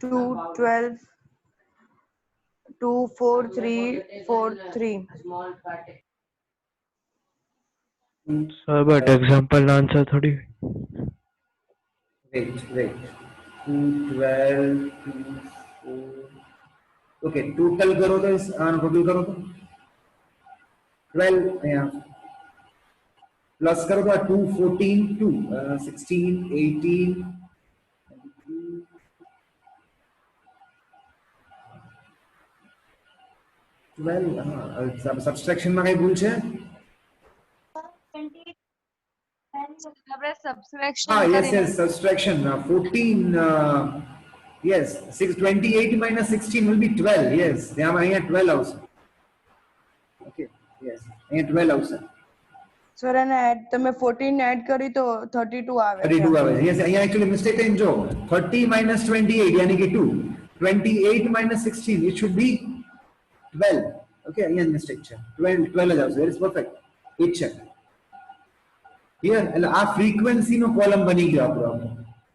212 24343. Sir, but example answer थोड़ी. Wait. 212 24. Okay, total करो तो इस टोटल करो तो 12 यहाँ प्लस करो तो 2 14 2 16 18 12 સબસ્ટ્રેક્શન માં કઈ ભૂલ છે? આપણે સબસ્ટ્રેક્શન Ah, yes, કરીને subtraction. 14, yes, 28 minus 16 will be 12. Yes, here 12 also. Okay, yes, here 12 also. Sir એને એડ તમે 14 એડ કરી તો 32 આવે 32 આવે. Yes, here actually mistake in jo. 30 minus 28, yani ki 2. 28 minus 16, it should be 12. Okay, here mistake છે. 12 also. That is perfect. It check. Here, આ frequency નો column બની ગયો આપણો.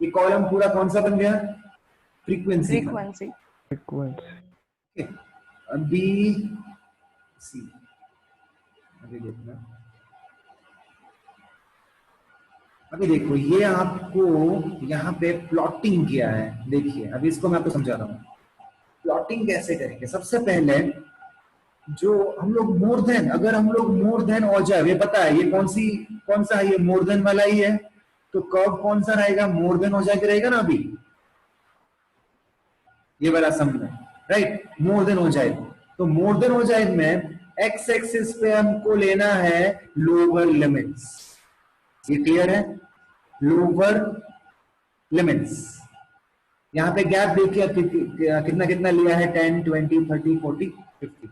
ये कॉलम पूरा कौन सा बन गया? फ्रीक्वेंसी. ફ્રીક્વન્સી. Okay. अभी सी अभी देखना, अभी देखो ये आपको यहाँ पे प्लॉटिंग किया है. देखिए अभी इसको मैं आपको समझा रहा हूँ. प्लॉटिंग कैसे करेंगे? सबसे पहले जो हम लोग मोर देन, अगर हम लोग मोर देन हो जाए, ये पता है ये कौन सा है, ये मोर देन वाला ही है, तो कर्व कौन सा रहेगा? मोर देन हो जाके रहेगा ना. अभी ये वाला सम में राइट मोर देन हो जाए, तो मोर देन हो जाए में एक्स एक्सिस पे हमको लेना है लोअर लिमिट्स. ये क्लियर है? Lower limits. यहाँ पे गैप देखिए कितना कितना लिया है, 10 20 30 40 50.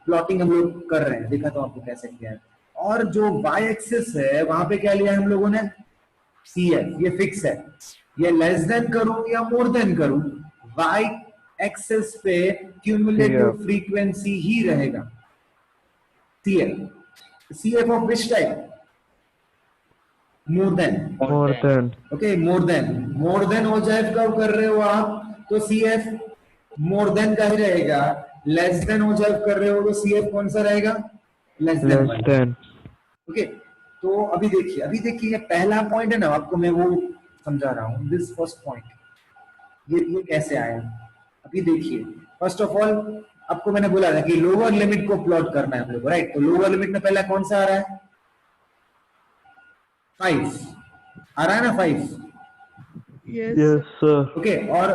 प्लॉटिंग हम लोग कर रहे हैं, देखा तो आपको कैसे किया है. और जो y एक्सिस है वहां पे क्या लिया है हम लोगों ने? CF. ये फिक्स है, ये लेस देन करूं या मोर देन करूं, y एक्सिस पे क्यूमुलेटिव फ्रीक्वेंसी ही रहेगा CF. CF of which type? More than. Okay, more than हो जाए कब कर रहे हो आप, तो CF मोर देन का ही रहेगा. लेस देन हो जाए कर रहे हो तो CF कौन सा रहेगा? Less than. ओके, तो अभी देखिए ये पहला पॉइंट है ना, आपको मैं वो समझा रहा हूँ. दिस फर्स्ट पॉइंट ये कैसे आया? अभी देखिए फर्स्ट ऑफ ऑल आपको मैंने बोला था कि लोअर लिमिट को प्लॉट करना है हम लोग, राइट? तो लोअर लिमिट में पहला कौन सा आ रहा है? 5 आ रहा है ना, 5. Yes, sir. ओके, और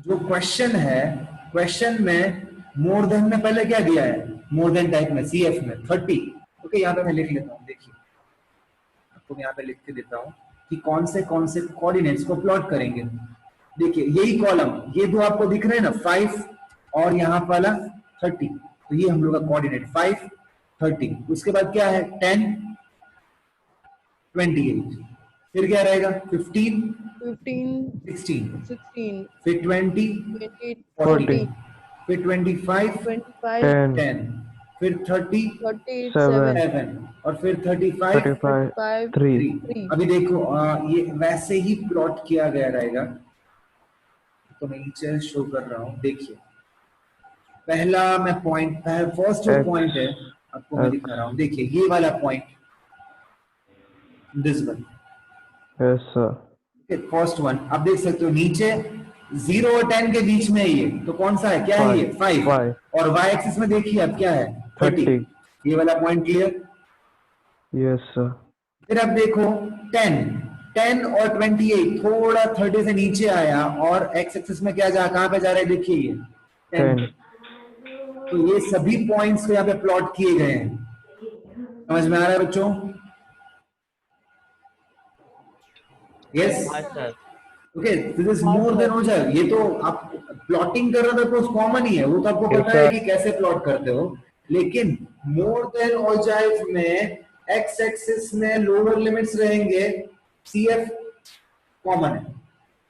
जो क्वेश्चन है, क्वेश्चन में मोर देन में पहले क्या दिया है? मोर देन टाइप में CF में 30. ओके, यहाँ पे मैं लिख लेता हूँ. देखिए आपको यहाँ पे लिख के देता हूँ कि कौन से कोऑर्डिनेट्स को प्लॉट करेंगे. देखिए यही कॉलम, ये दो आपको दिख रहे हैं ना, 5 और यहाँ वाला 30. तो ये हम लोग का कोऑर्डिनेट 5 30. उसके बाद क्या है? 10 28. फिर क्या रहेगा? 15 16. फिर 20 40. फिर 25 10. फिर 30 7 और फिर 35 3. अभी देखो ये वैसे ही प्लॉट किया गया रहेगा, तो मैं नीचे शो कर रहा हूँ. देखिए पहला मैं पॉइंट, फर्स्ट जो पॉइंट है आपको मैं दिखा रहा हूँ. देखिए ये वाला point, this one. Yes, sir. First one आप देख सकते हो नीचे 0 और 10 के बीच में है ये, तो कौन सा है? क्या है ये? 5. और y एक्सिस में देखिए अब क्या है? 30. ये वाला पॉइंट क्लियर? Yes, sir. फिर अब देखो 10 और 28 थोड़ा 30 से नीचे आया, और x एक्सिस में क्या कहां पे जा रहा है? देखिए ये 10. तो ये सभी पॉइंट्स को यहाँ पे प्लॉट किए गए हैं। समझ में आ रहा है बच्चों? यस, हाँ sir. Okay. This is more than हो जाए, ये तो आप प्लॉटिंग कर रहे थे तो कॉमन ही है, वो तो आपको Yes, पता है sir. कि कैसे प्लॉट करते हो। लेकिन मोर देन ओजाइव में एक्स एक्सिस में लोअर लिमिट्स रहेंगे, सीएफ कॉमन है,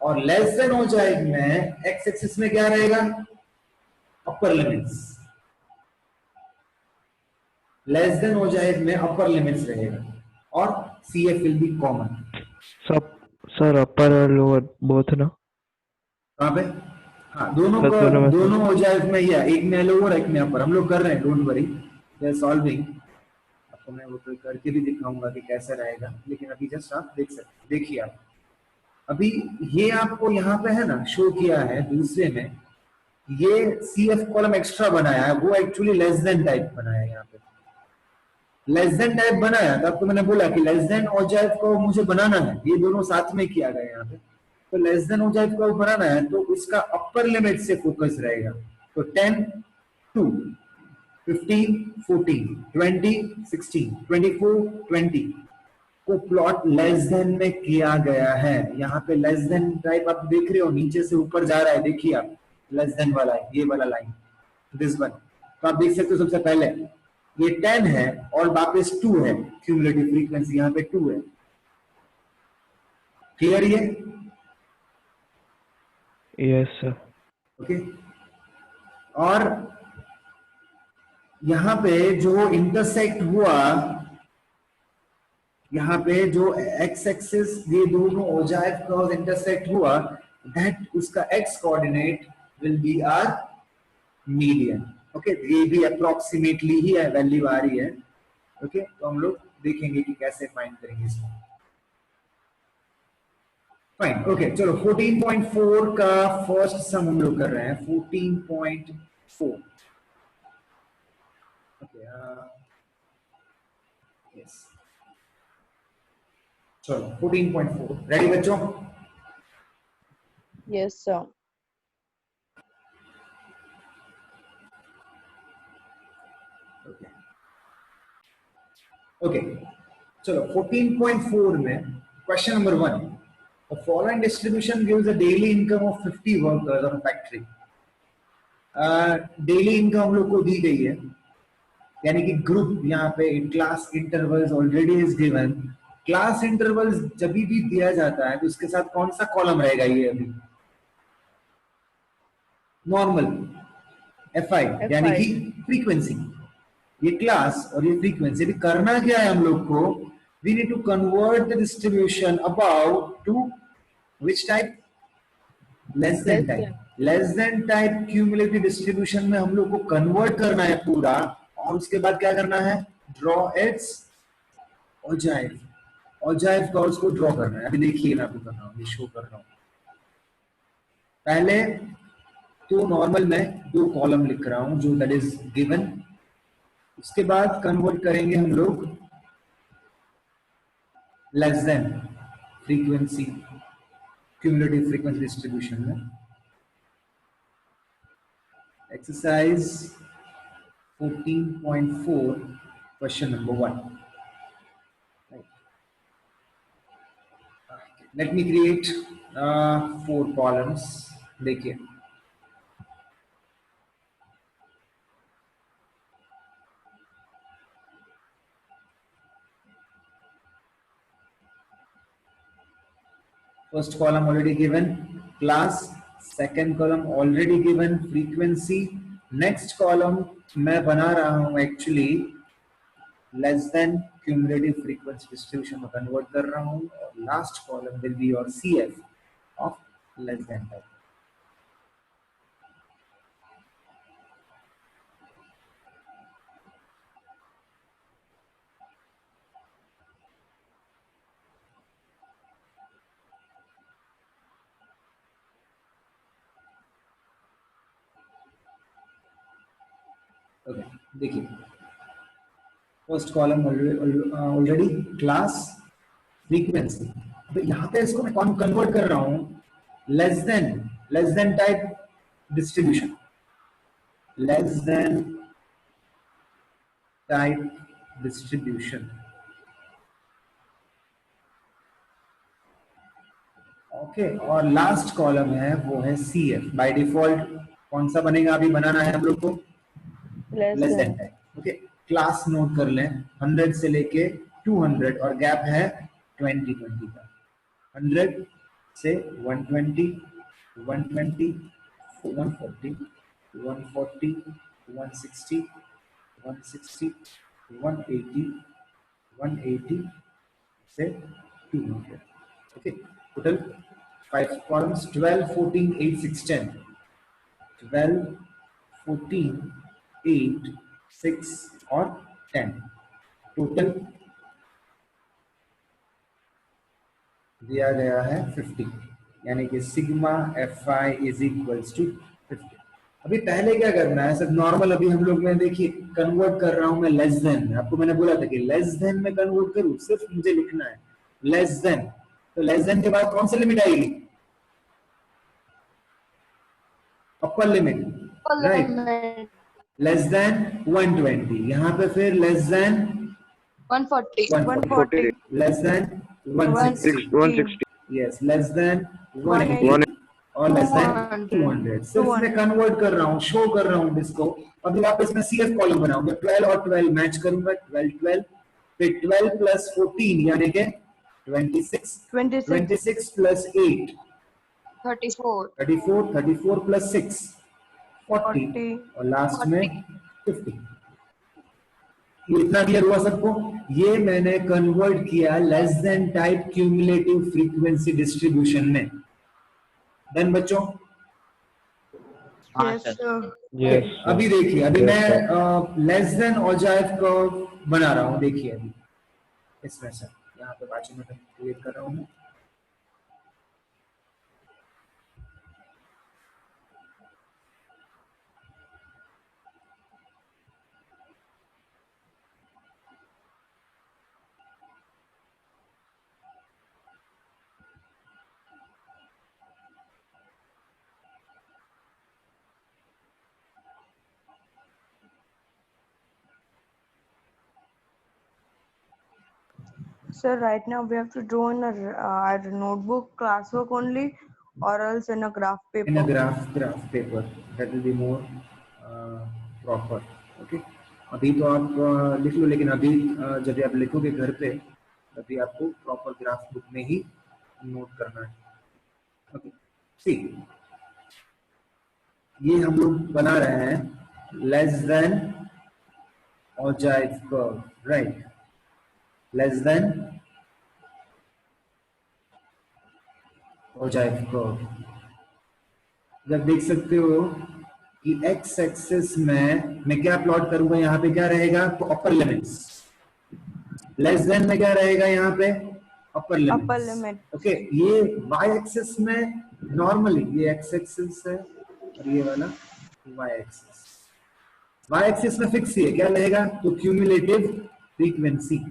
और लेस देन ओजाइव में एक्स एक्सिस में क्या रहेगा? अपर लिमिट्स। लेस देन ओजाइव में अपर लिमिट्स रहेगा और CF will be common. Sir, upper और lower both ना? कहां पे? हाँ, दोनों सर, को, दोनों में से। दोनों ओजाइव में ही है, एक में लोअर एक में अपर। हम लोग कर रहे हैं, don't worry, we are solving. आपको मैं वो तो करके भी दिखाऊंगा कि कैसे रहेगा, लेकिन अभी जस्ट आप देख सकते, देखिए आप अभी ये आपको यहाँ पे है ना शो किया है दूसरे में, ये सीएफ कॉलम एक्स्ट्रा बनाया है, वो एक्चुअली लेस देन टाइप बनाया है। यहाँ पे लेस देन टाइप बनाया था, आपको मैंने बोला कि लेस देन ओजाइव को मुझे बनाना है, ये दोनों साथ में किया गया यहाँ पे। तो लेस देन ओजाइव को बनाना है तो उसका अपर लिमिट से फोकस रहेगा। तो 10, 2, 15, 14, 20, 16, 24, 20 को प्लॉट लेस देन में किया गया है। यहाँ पे लेस देन टाइप आप देख रहे हो, नीचे से ऊपर जा रहा है, देखिए आप, लेस देन वाला है ये वाला लाइन, दिस वन। तो आप देख सकते हो सबसे पहले ये 10 है और वापस 2 है, क्यूमुलेटिव फ्रीक्वेंसी यहाँ पे 2 है। क्लियर ये? Yes, sir. ओके। और यहाँ पे जो इंटरसेक्ट हुआ, यहाँ पे जो एक्स एक्सिस ये दोनों ओजाइव क्रॉस इंटरसेक्ट हुआ, दैट उसका X coordinate will be our median. Okay, ये भी अप्रोक्सीमेटली ही है, वैल्यू आ रही है। ओके, तो हम लोग देखेंगे कि कैसे फाइंड करेंगे इसको। फाइन, ओके, चलो 14.4 का फर्स्ट सम हम लोग कर रहे हैं। 14.4, ओके, यस, चलो 14.4 रेडी बच्चों? Yes, sir. ओके, चलो 14.4 में question number 1, a following distribution gives a daily income of 50 workers of a factory. Daily income हम लोग को दी गई है, यानी कि ग्रुप, यहाँ पे class intervals already is given. Class intervals जब भी दिया जाता है तो उसके साथ कौन सा कॉलम रहेगा? ये अभी नॉर्मल FI, यानी कि फ्रीक्वेंसी। ये क्लास और ये फ्रीक्वेंसी। अभी करना क्या है हम लोग को? We need to convert the distribution about to which type? Less than type. Less than type cumulative distribution में हम लोग को कन्वर्ट करना है पूरा, और उसके बाद क्या करना है? Draw it's ogive. Ogive curves को ड्रॉ करना है। अभी देखिए मैं आपको कर रहा हूँ, ये शो कर रहा हूँ। पहले तो नॉर्मल में 2 कॉलम लिख रहा हूं जो दैट इज गिवन। उसके बाद कन्वर्ट करेंगे हम लोग less than frequency, cumulative frequency distribution में। Exercise 14.4 question number 1। Let me create 4 columns. देखिए, first column already given, class. second column already given, frequency. next column मैं बना रहा हूं actually less than cumulative frequency distribution में convert कर रहा हूं, और last column will be your CF of less than type. Okay, देखिए first column already class frequency. तो यहाँ पे इसको मैं कन्वर्ट कर रहा हूँ less than type distribution. less than type distribution. Okay और लास्ट कॉलम है वो है CF. बाय डिफॉल्ट कौन सा बनेगा, अभी बनाना है हम लोग को less than type. Okay class note कर लें 100 से लेके 200 और गैप है 20 का. 100 से 120 120 140 140 160 160 180 180 से 200. Okay total 5 columns 12 14 8 6 10. 12 14 8 6 और 10 टोटल दिया गया है 50. यानी कि sigma Fi is equals to 50. अभी पहले क्या करना है, सब नॉर्मल अभी हम लोग में देखिए कन्वर्ट कर रहा हूं मैं लेस देन में. आपको मैंने बोला था कि लेस देन में कन्वर्ट करूं, सिर्फ मुझे लिखना है लेस देन. तो लेस देन के बाद कौन सी लिमिट आएगी, upper limit, right. Less then 120, यहाँ पे फिर less than 140. 140 less than 160, yes less than 180 और लेस देन 200. सिर्फ मैं कन्वर्ट कर रहा हूँ, शो कर रहा हूँ इसको. अभी वापस मैं CF कॉलम बनाऊंगा, 12 और 12 मैच करूंगा, 12 12 फिर 12 प्लस 14 यानी कि 26 प्लस 8 34. 34 प्लस 6 40 और लास्ट में 50. ये इतना क्लियर हुआ सबको. ये मैंने कन्वर्ट किया less than type cumulative frequency distribution में. डन बच्चों. हाँ yes सर. sir. Yes. अभी देखिए, अभी मैं लेस देन ऑल्जाइफ कर्व बना रहा हूँ. देखिए अभी इसमें से यहाँ पे बाजू में क्रिएट कर रहा हूँ. Sir, right now we have to draw in our notebook classwork only, or else in a graph paper. In a graph paper, that will be more proper. Okay. अभी तो आप लिख लो, लेकिन अभी जब आप लिखोगे घर पे तभी आपको प्रॉपर ग्राफ बुक में ही नोट करना है. ओके सी, ये हम लोग बना रहे हैं लेस देन ऑल्जाइफ कर्व, राइट. लेस देन ऑल्जाइफ कर्व. जब देख सकते हो कि एक्स एक्सिस में मैं क्या प्लॉट करूंगा, यहाँ पे क्या रहेगा, तो अपर लिमिट्स. लेस देन में क्या रहेगा, यहाँ पे अपर लिमिट. ओके ये वाई एक्सिस में नॉर्मली ये एक्स एक्सिस है और ये वाला वाई एक्सिस. वाई एक्सिस में फिक्स ही है, क्या रहेगा, तो क्यूमुलेटिव फ्रीक्वेंसी.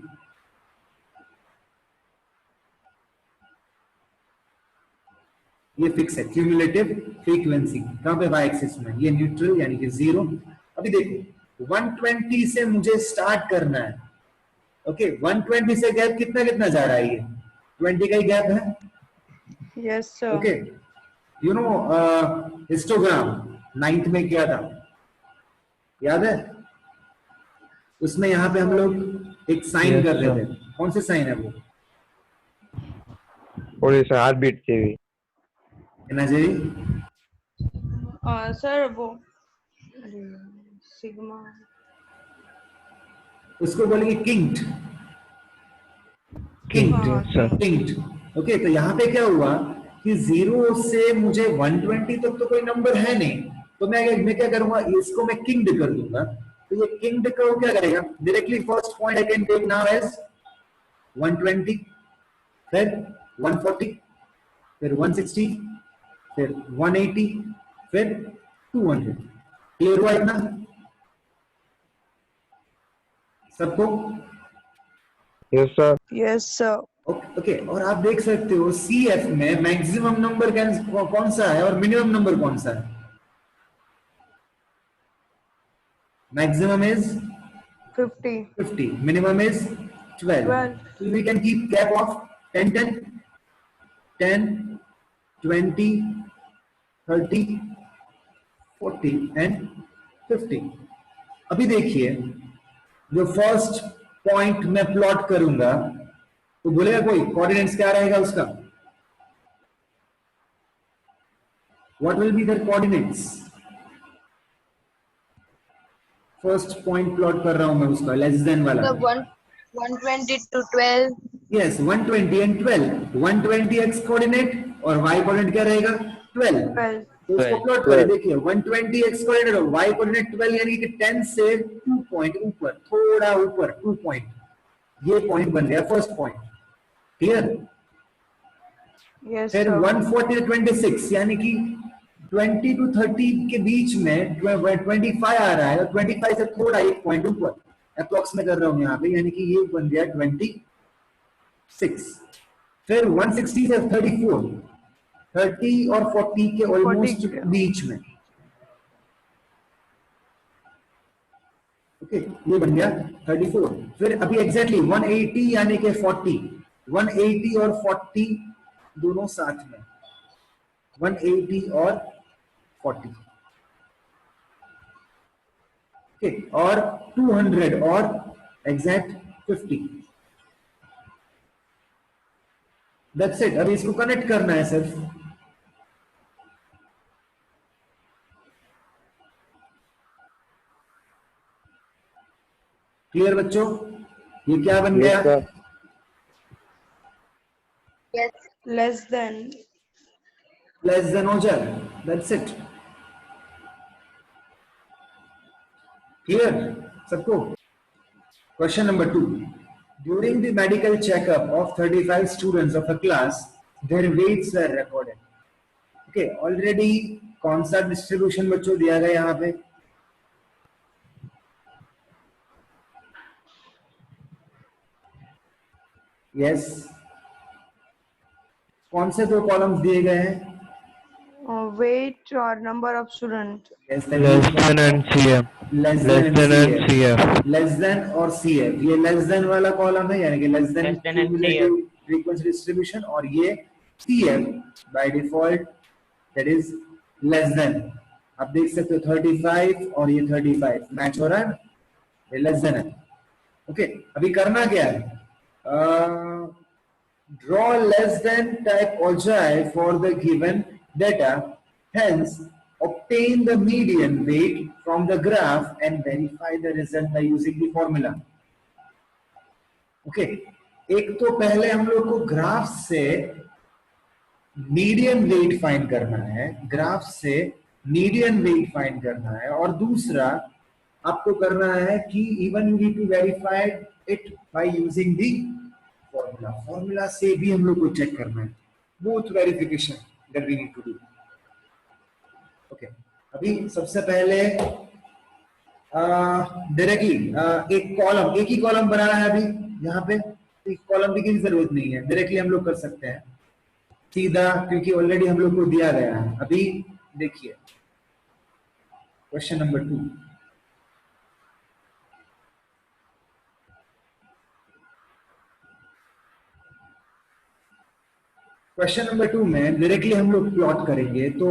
ये फिक्स है क्यूमुलेटिव फ्रीक्वेंसी. कहां पे, वाई एक्सिस में. ये न्यूट्रल यानी कि 0. अभी देखो 120 से मुझे स्टार्ट करना है. ओके 120 से गैप कितना कितना जा रहा है, ये 20 का ही गैप है. Yes sir. Okay you know histogram 9th में किया था, याद है. उसमें यहाँ पे हम लोग एक साइन Yes, कर रहे sir. थे. कौन से साइन है वो, Only sir, heartbeat TV. कहना जी. Sir, वो sigma. उसको बोलेंगे किंक्ड. Yes, sir. किंक्ड. ओके तो यहाँ पे क्या हुआ कि 0 से मुझे 120 तक तो कोई नंबर है नहीं, तो मैं क्या करूंगा, इसको मैं किंक्ड कर दूंगा. तो ये किंक्ड को क्या करेगा, directly first point I can take now as 120, फिर 140, फिर 160, फिर 180, फिर 200. क्लियर हुआ इतना सबको. Yes, sir. Yes sir. Okay और आप देख सकते हो CF में मैक्सिमम नंबर कौन सा है और मिनिमम नंबर कौन सा है. Maximum is 50. 50. Minimum is 12. 12. So we can keep cap of 10, 10, 10, 20, 30, 40 and 50. अभी देखिए जो फर्स्ट पॉइंट मैं प्लॉट करूंगा तो बोलेगा कोई कोऑर्डिनेट्स क्या रहेगा उसका? What will be their coordinates? First point plot कर रहा हूं मैं उसका लेस देन वाला. The 120 to 12. Yes 120 and 12. 120 X coordinate और वाई कोऑर्डिनेट क्या रहेगा? 12. 12. तो उसको 12. प्लॉट करें. देखिए 120 एक्स कोऑर्डिनेट और वाई कोऑर्डिनेट 12 यानी कि 10 से 2 पॉइंट ऊपर, थोड़ा ऊपर 2 पॉइंट. ये पॉइंट बन गया फर्स्ट पॉइंट. क्लियर? Yes, फिर sir. 140 to 26 यानी कि 20 to 30 के बीच में 25 आ रहा है और 25 से थोड़ा एक पॉइंट ऊपर अप्रोक्स में कर रहा हूं यहाँ पे, यानी कि ये बन गया 26. फिर 160 से 34, 30 और 40 के ऑलमोस्ट 40 बीच में. ओके ये बन गया 34. फिर अभी एग्जैक्टली 180 यानी कि 40, 180 और 40 दोनों साथ में, 180 और 40. ओके और 200 और एग्जैक्ट 50. That's it. अभी इसको कनेक्ट करना है सिर्फ. क्लियर बच्चों? ये क्या बन गया? Yes. Less than. Less than हो जाए. That's it. क्लियर सबको? Question number 2. During the medical checkup of 35 students of a class their weights were recorded. Okay already कौन सा डिस्ट्रीब्यूशन बच्चों दिया गया यहाँ पे? यस कौन से दो कॉलम्स दिए गए हैं? Weight or number of student. less Less than and CM. less Less than and CF. CF. Less than और CF. ये लेस देन वाला कॉलम है यानी कि less than Less than and cumulative frequency distribution, और ये CF by default that is less then. आप देख सकते हो 35 और ये 35 मैच हो रहा है, ये लेस देन है. ओके अभी करना क्या है? Draw less than type algebra for the given data, hence obtain the median weight from the graph and verify the result by using the formula. Okay, एक तो पहले हम लोग को ग्राफ से मीडियन वेट फाइंड करना है, ग्राफ से मीडियन वेट फाइंड करना है, और दूसरा आपको करना है कि even you need to verify it by using the formula. Formula से भी हम लोग को चेक करना है. Both verification that we need to do. Okay. अभी सबसे पहले डायरेक्टली एक ही कॉलम बनाना है. अभी यहाँ पे एक कॉलम की जरूरत नहीं है, डायरेक्टली हम लोग कर सकते हैं सीधा, क्योंकि ऑलरेडी हम लोग को दिया गया है. अभी देखिए क्वेश्चन नंबर 2. क्वेश्चन नंबर 2 में डायरेक्टली हम लोग प्लॉट करेंगे, तो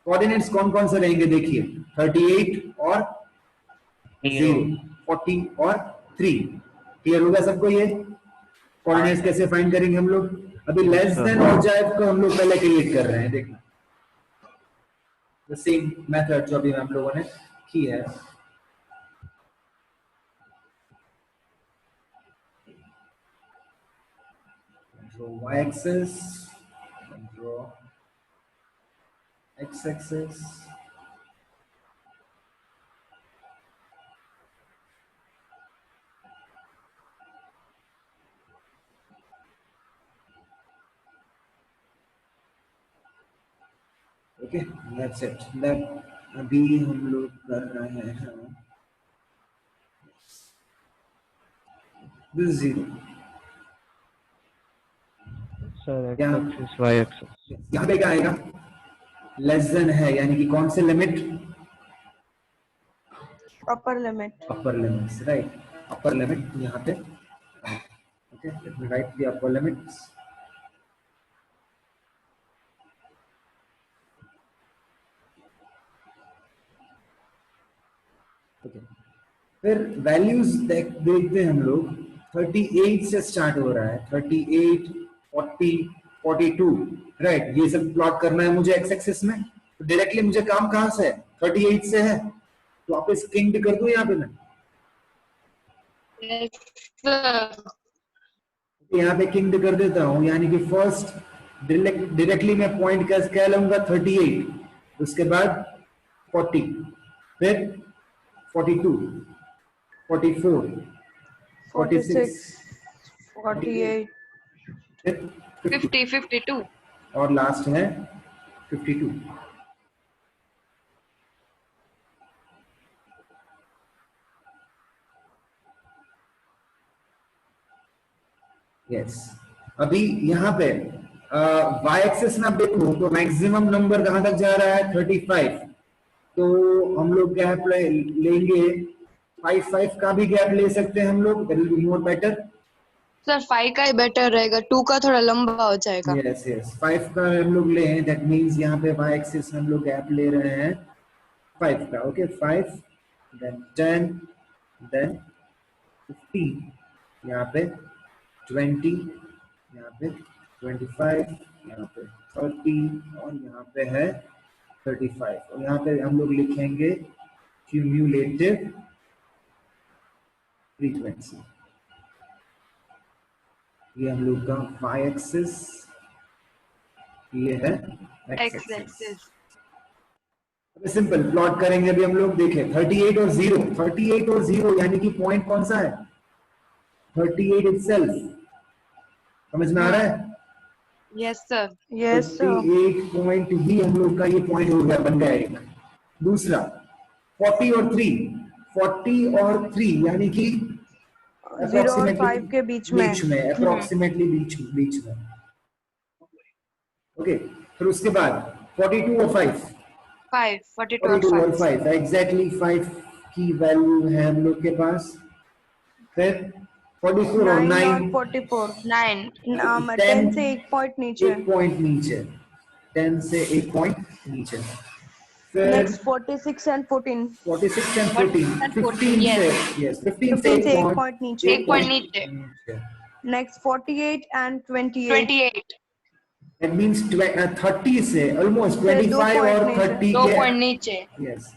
कोऑर्डिनेट्स कौन कौन से रहेंगे? देखिए 38 और 0, 40 और 3. क्लियर होगा सबको? ये कोऑर्डिनेट्स कैसे फाइंड करेंगे हम लोग? अभी लेस देन और जाए को हम लोग पहले क्रिएट कर रहे हैं. देखना द सेम मेथड जो अभी हम लोगों ने की है. draw y-axis, draw x-axis, okay, that's it. that अभी हम लोग कर रहे हैं this is 0. Sir, क्या? x-axis, y-axis. यहाँ पे क्या आएगा? लेस देन है यानी कि कौन से limit? upper limit. upper limits, right? Upper limit यहाँ पे, okay, let me write the upper limits. Okay. फिर वैल्यूज देखते हैं हम लोग। 38 से स्टार्ट हो रहा है, 38, 40, 42, राइट? ये सब प्लॉट करना है मुझे एक्स एक्सिस में। तो डायरेक्टली मुझे काम कहाँ से है? 38 से है, तो आप इस किंग कर दो यहाँ पे मैं। Yes, sir. यहाँ पे किंग कर देता हूँ, यानी कि फर्स्ट डायरेक्टली मैं पॉइंट क्या लूंगा? 38, उसके बाद 40, फिर 42, 44, 46, 48, फिर 50 52. और लास्ट है 52। यस, अभी यहाँ पे y एक्सिस में आप देखो तो मैक्सिमम नंबर कहां तक जा रहा है? 35। तो हम लोग गैप लेंगे 5 का भी गैप ले सकते हैं हम लोग, that will be more better. Sir 5 का ही बेटर रहेगा, 2 का थोड़ा लंबा हो जाएगा। यस यस, 5 का हम लोग ले, दैट मींस यहाँ पे y एक्सिस में हम लोग गैप ले रहे हैं 5 का। ओके, 5, देन 10, देन 15, यहाँ पे 20, यहाँ पे 25, यहाँ पे 30 और यहाँ पे है 35। और यहाँ पे हम लोग लिखेंगे क्यूम्यूलेटिव फ्रीक्वेंसी। ये हम लोग का y एक्सिस, ये है x एक्सिस। सिंपल प्लॉट करेंगे अभी हम लोग। देखें 38 और 0, 38 और 0 यानी कि पॉइंट कौन सा है? 38 itself। समझ में आ रहा है? Yes sir. yes sir. 38 point ही हम लोग का ये पॉइंट हो गया, बन गया एक। दूसरा 40 और 3, 40 और 3 यानी कि 0 और 5 के बीच में अप्रोक्सीमेटली बीच में। ओके, फिर उसके बाद 42 और 5, 42 42 और और 5 एग्जैक्टली 5 की वैल्यू है हम लोग के पास। फिर 44 और 9 और 9, 44, 9। 10 से 1 पॉइंट नीचे। 1 पॉइंट नीचे, 10 से 1 पॉइंट नीचे। फिर नेक्स्ट 46 एंड 14, 46 एंड 14, 15 से, यस 15 से 15 से 1 1 पॉइंट नीचे। 1 पॉइंट नीचे। नेक्स्ट 48 एंड 28, 28, दैट मींस 30 से ऑलमोस्ट से 2 25 और पॉइंट नीचे। 30 2 के, पॉइंट नीचे। Yes.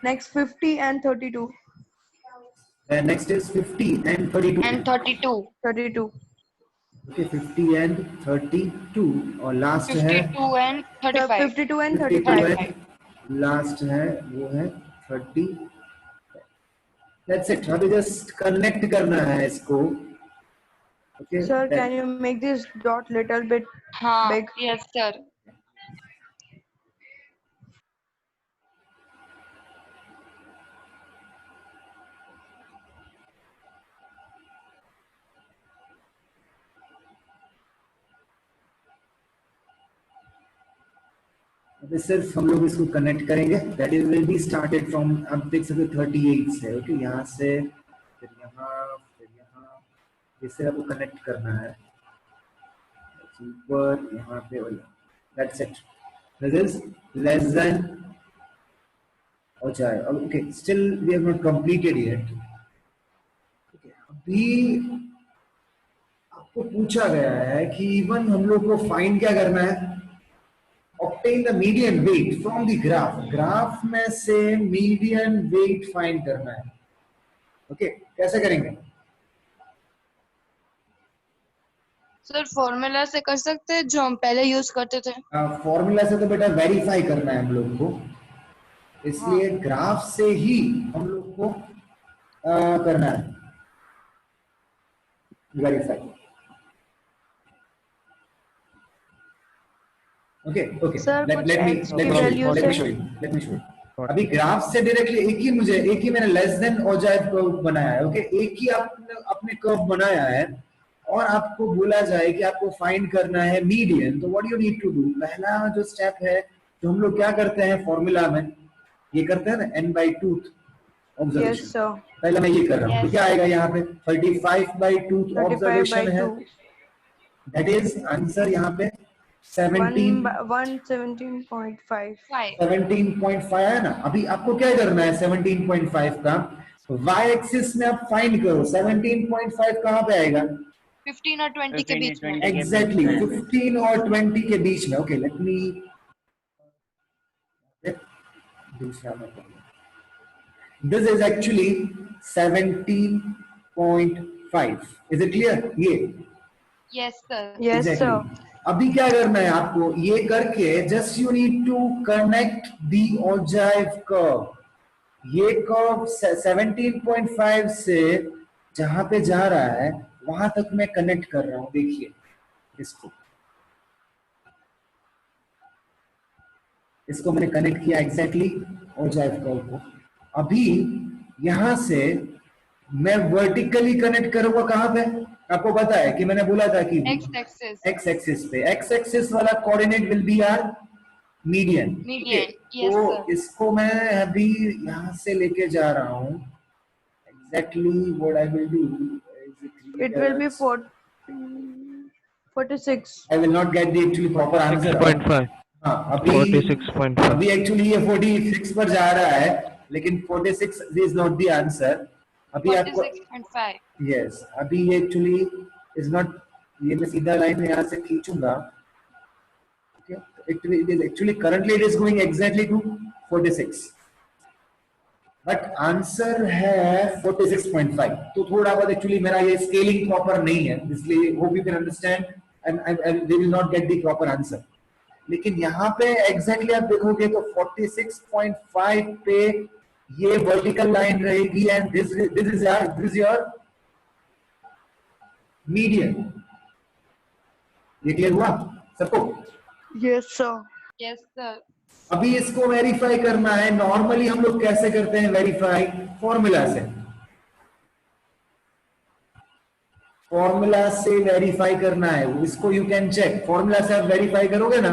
Next 50 and 32, next is 50 and 32, and 32, 32, okay 50 and 32 और लास्ट है 52 एंड 35। 52 एंड 52 35। एंड लास्ट है वो है 30। That's it. अभी जस्ट कनेक्ट करना है इसको। Okay Sir, can you make this dot little bit हाँ, big? Yes sir. अभी सिर्फ हम लोग इसको कनेक्ट करेंगे। That is will be started from, आप देख सकते 38 से। ओके, यहाँ से फिर यहाँ इसे आपको कनेक्ट करना है ऊपर यहाँ पे। That's it. This is less than हो जाए। Okay, still we have not completed yet. अभी आपको पूछा गया है कि इवन हम लोग को फाइंड क्या करना है? obtain the median weight from the graph। Graph में से मीडियन वेट फाइंड करना है। ओके, कैसे करेंगे? सर फॉर्मूला से कर सकते हैं जो हम पहले यूज करते थे। फॉर्मूला से तो बेटा वेरीफाई करना है हम लोग को, इसलिए ग्राफ से ही हम लोग को करना है वेरीफाई। ओके ओके, Sir, कुछ x की value लेट मी से- शो यू। अभी ग्राफ से डायरेक्टली एक ही मैंने लेस देन और जायद कर्व बनाया है। ओके, एक ही आपने अपने कर्व बनाया है और आपको बोला जाए कि आपको फाइंड करना है मीडियन, तो what you need to do? पहला जो स्टेप है, जो हम लोग क्या करते हैं फॉर्मूला में, ये करते हैं ना n/2 ऑब्जर्वेशन। Yes, sir. पहले मैं ये कर रहा हूँ, तो Yes. क्या आएगा यहाँ पे 35/2 35 ऑब्जर्वेशन by है, 2. दैट इज आंसर यहाँ पे 117.5. 5. 17.5 है ना। अभी आपको क्या करना है 17.5 का, y एक्सिस में आप फाइंड करो 17.5 कहाँ पे आएगा, 15 और 20 के 15 बीच में। 20 के बीच एग्जैक्टली में। 15 और 20 के बीच में। ओके लेट मी दूसरा मैं this is actually 17.5, is it clear? ये Yes, sir. Yes, Exactly. sir. अभी क्या करना है आपको, ये करके just you need to connect the ogive curve. ये कर्व 17.5 से जहां पे जा रहा है वहां तक मैं कनेक्ट कर रहा हूं। देखिए इसको मैंने कनेक्ट किया एग्जैक्टली ओजाइव कर्व को। अभी यहां से मैं वर्टिकली कनेक्ट करूंगा कहां पे, आपको पता है कि मैंने बोला था कि X axis. एक्स एक्सिस पे, एक्स एक्सिस वाला coordinate will be our median. Median. Yes, तो sir. इसको मैं अभी यहां से लेके जा रहा हूं। Exactly what I will do It will be 46. I will not get the actually proper answer. 6.5. हाँ अभी 46.5. अभी एक्चुअली ये 46 पर जा रहा है, लेकिन 46 इज नॉट द आंसर। अभी आपको 46.5. यस अभी ये एक्चुअली इज नॉट, ये मैं सीधा लाइन में यहाँ से खींचूंगा। it is actually currently it is going exactly to 46, but answer है 46.5। तो थोड़ा बहुत एक्चुअली मेरा ये स्केलिंग प्रॉपर नहीं है, इसलिए hope you can understand and they will not get the proper answer। लेकिन यहाँ पे एग्जैक्टली आप देखोगे तो 46.5 पे ये वर्टिकल लाइन रहेगी and this is your median. ये क्लियर हुआ सबको? Yes, sir. Yes, sir. अभी इसको वेरीफाई करना है। नॉर्मली हम लोग कैसे करते हैं वेरीफाई, फॉर्मूला से। फॉर्मूला से वेरीफाई करना है इसको, यू कैन चेक। फॉर्मूला से आप वेरीफाई करोगे ना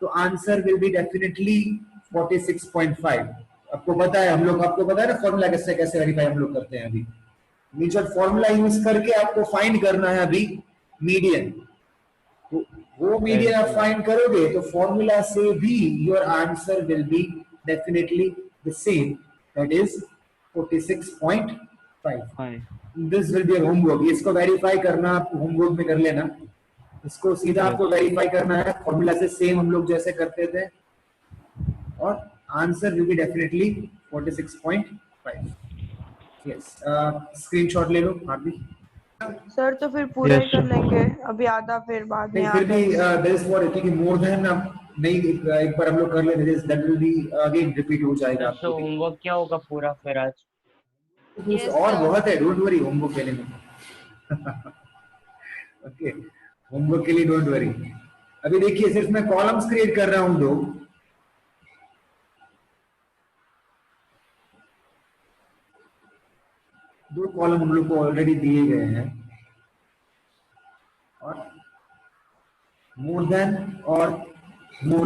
तो आंसर विल बी डेफिनेटली 46.5। आपको पता है हम लोग, आपको पता है ना फॉर्मूला कैसे कैसे वेरीफाई हम लोग करते हैं। अभी म्यूचुअल फॉर्मूला यूज करके आपको फाइंड करना है अभी मीडियन। तो वो मीडियन आप फाइंड करोगे तो फॉर्मूला से भी your answer will be definitely the same, that is 46.5। 5. This will be homework. इसको वेरीफाई करना आप होमवर्क में कर लेना। इसको सीधा आपको वेरीफाई करना है फॉर्मूला से, सेम हम लोग जैसे करते थे, और answer will be definitely 46.5। Yes screenshot ले लो आप भी। सर तो फिर पूरा ही Yes, कर sir. लेंगे, अभी आधा फिर बाद में नहीं फिर भी आधा। देयर इज फॉर क्योंकि मोर देन नहीं एक बार हम लोग कर लेते हैं, that will be again repeat हो जाएगा सर आपको। होमवर्क क्या होगा पूरा फिर आज? कुछ Yes, और sir. बहुत है, डोंट वरी होमवर्क के लिए। ओके होमवर्क के लिए डोंट वरी। अभी देखिए सिर्फ मैं कॉलम्स क्रिएट कर रहा हूं दो कॉलम हम लोग को ऑलरेडी दिए गए हैं, और मोर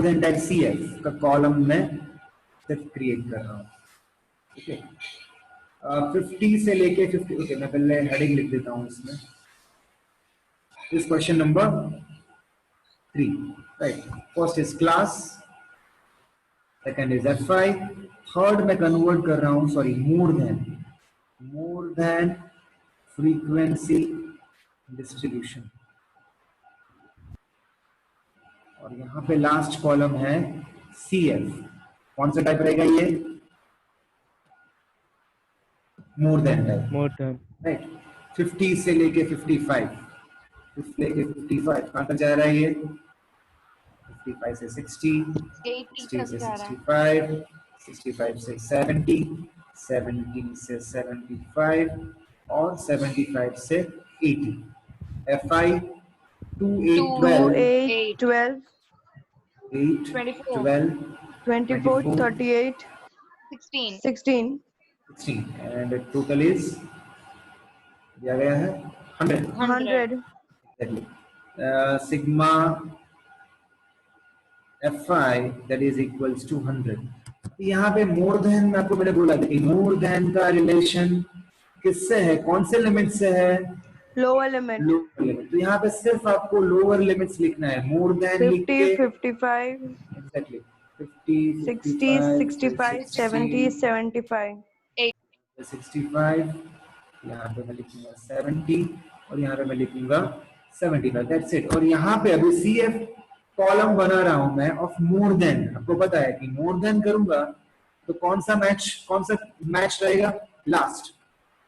देन दैट CF का कॉलम में सिर्फ क्रिएट कर रहा हूं। ठीक है 50 से लेके 50। ओके मैं पहले हेडिंग लिख देता हूं इसमें। इस question number 3 right. First is class, second is FI, third में कन्वर्ट कर रहा हूं, sorry more than frequency distribution, और यहां पे लास्ट कॉलम है CF। कौन सा टाइप रहेगा ये? More than type, More than. Right. 50 से लेके 55, 55 कहां तक जा रहा है ये? 55 से 60, 80 60 तक से जा रहा है. 65, 65 से 70, 70 से 75 और 75 से 80। FI 2, 8, 2, 12, 8, 12, 8, 24, 12, 24, 24, 38, 16, 16, 16 and total is दिया गया है 100। 100. Exactly. Sigma FI that is equals to 100। यहाँ पे मोर देन में आपको मैंने बोला था कि मोर देन का रिलेशन किससे है, कौन से लिमिट से है, लोअर लिमिट लोअर लिमिट। तो यहाँ पे सिर्फ आपको लोअर लिमिट्स लिखना है, मोर देन लिख 50 के 55 एग्जैक्टली 50 60 65 70 75 65, यहाँ पे मैं लिखूंगा 70 और यहाँ पे मैं लिखूंगा 75, दैट्स इट। और यहाँ पे अभी CF कॉलम बना रहा हूं मैं ऑफ मोर देन। आपको पता है कि मोर देन करूंगा तो कौन सा मैच रहेगा, लास्ट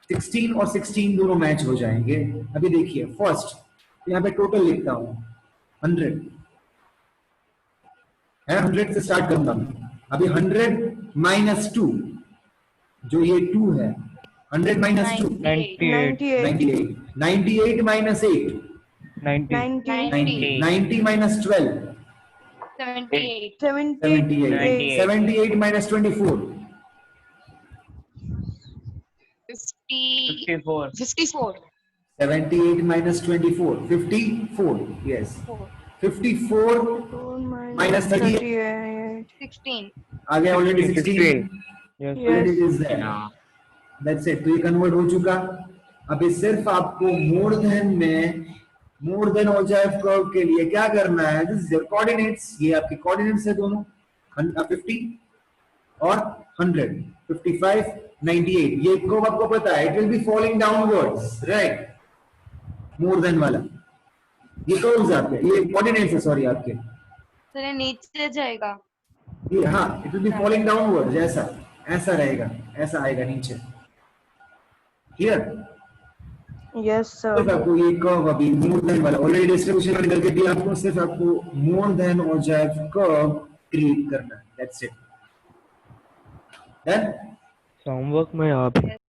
16 और 16 दोनों मैच हो जाएंगे। अभी देखिए फर्स्ट यहाँ पे टोटल लिखता हूं 100 है, 100 से स्टार्ट करूंगा मैं। अभी 100 माइनस 2, जो ये 2 है, 100 minus 2 98 98 minus 8 90 90 90 minus 12 78 78 78 minus 24 54 54 78 minus 24 54, yes 54 minus 38 16 आ गया already 16 yes already is there, that's it। तो ये कन्वर्ट हो चुका। अभी सिर्फ आपको मोर देन में मोर देन ऑल्जेब्रा कर्व के लिए क्या करना है, दिस इज योर कोऑर्डिनेट्स, ये आपके कोऑर्डिनेट्स है दोनों 50 और 100 55 98। ये कर्व आपको पता है, it will be falling downwards, right, more than वाला ये कर्व्स आपके, ये कोऑर्डिनेट्स है सॉरी आपके, सर ये नीचे जाएगा। ये हाँ it will be falling downwards, ऐसा ऐसा रहेगा, ऐसा आएगा नीचे, क्लियर। यस सिर्फ सर आपको ये कर्व अभी मोर देन वाला ऑलरेडी डिस्ट्रीब्यूशन मैंने करके दिया आपको, सिर्फ आपको मोर देन और जैव कर्व क्रिएट करना है, दैट्स इट। डन। होमवर्क में आप